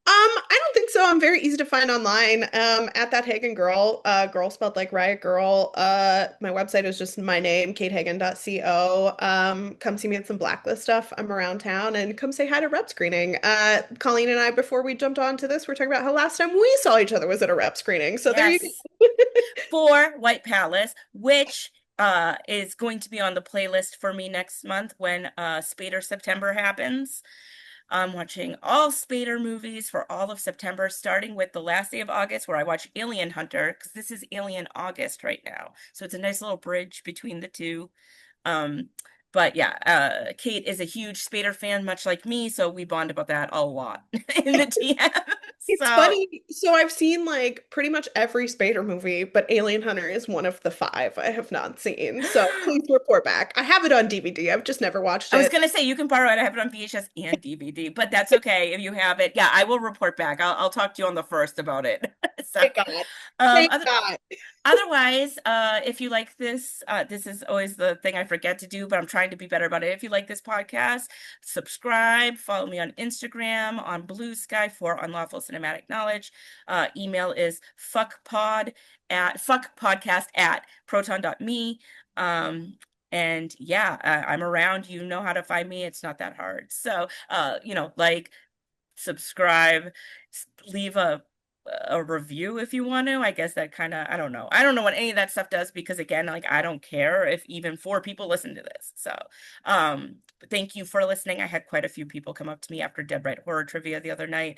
I don't think so. I'm very easy to find online. At that Hagen girl, girl spelled like Riot Girl. My website is just my name, katehagen.co. Come see me at some Blacklist stuff. I'm around town and come say hi to rep screening. Colleen and I, before we jumped onto this, we're talking about how last time we saw each other was at a rep screening. So there you go. Yes, for White Palace, which is going to be on the playlist for me next month when Spader September happens. I'm watching all Spader movies for all of September, starting with the last day of August, where I watch Alien Hunter, because this is Alien August right now. So it's a nice little bridge between the two. Um, but yeah, Kate is a huge Spader fan, much like me, so we bond about that a lot in the TM. It's So funny. So I've seen like pretty much every Spader movie, but Alien Hunter is one of the five I have not seen. So please report back. I have it on DVD. I've just never watched I was it. gonna say you can borrow it. I have it on VHS and DVD, but that's okay if you have it. Yeah, I will report back. I'll talk to you on the first about it. So, Thank God. Thank other, God. otherwise, if you like this, this is always the thing I forget to do, but I'm trying to be better about it. If you like this podcast, subscribe, follow me on Instagram, on Bluesky for Unlawful Cinematic Knowledge. Email is fuckpodcast@proton.me. And yeah, I'm around. You know how to find me. It's not that hard. So, like, subscribe, leave a review if you want to. I guess that kind of, I don't know. I don't know what any of that stuff does because again, like I don't care if even 4 people listen to this. So, but thank you for listening. I had quite a few people come up to me after Dead Right Horror Trivia the other night,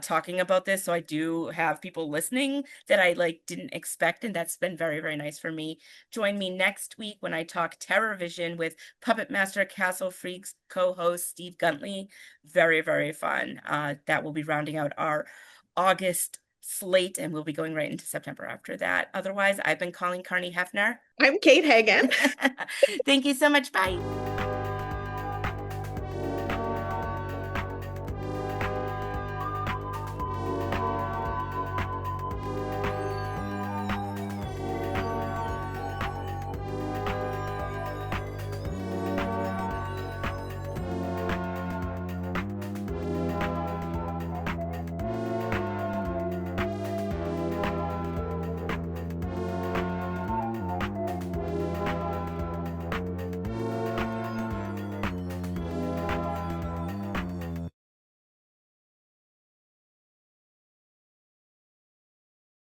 talking about this. So I do have people listening that I like didn't expect, and that's been very, very nice for me. Join me next week when I talk TerrorVision with Puppet Master Castle Freaks co-host Steve Guntli. Very, very fun. That will be rounding out our August slate, and we'll be going right into September after that. Otherwise, I've been Kolleen Carney Hoepfner. I'm Kate Hagen. Thank you so much. Bye.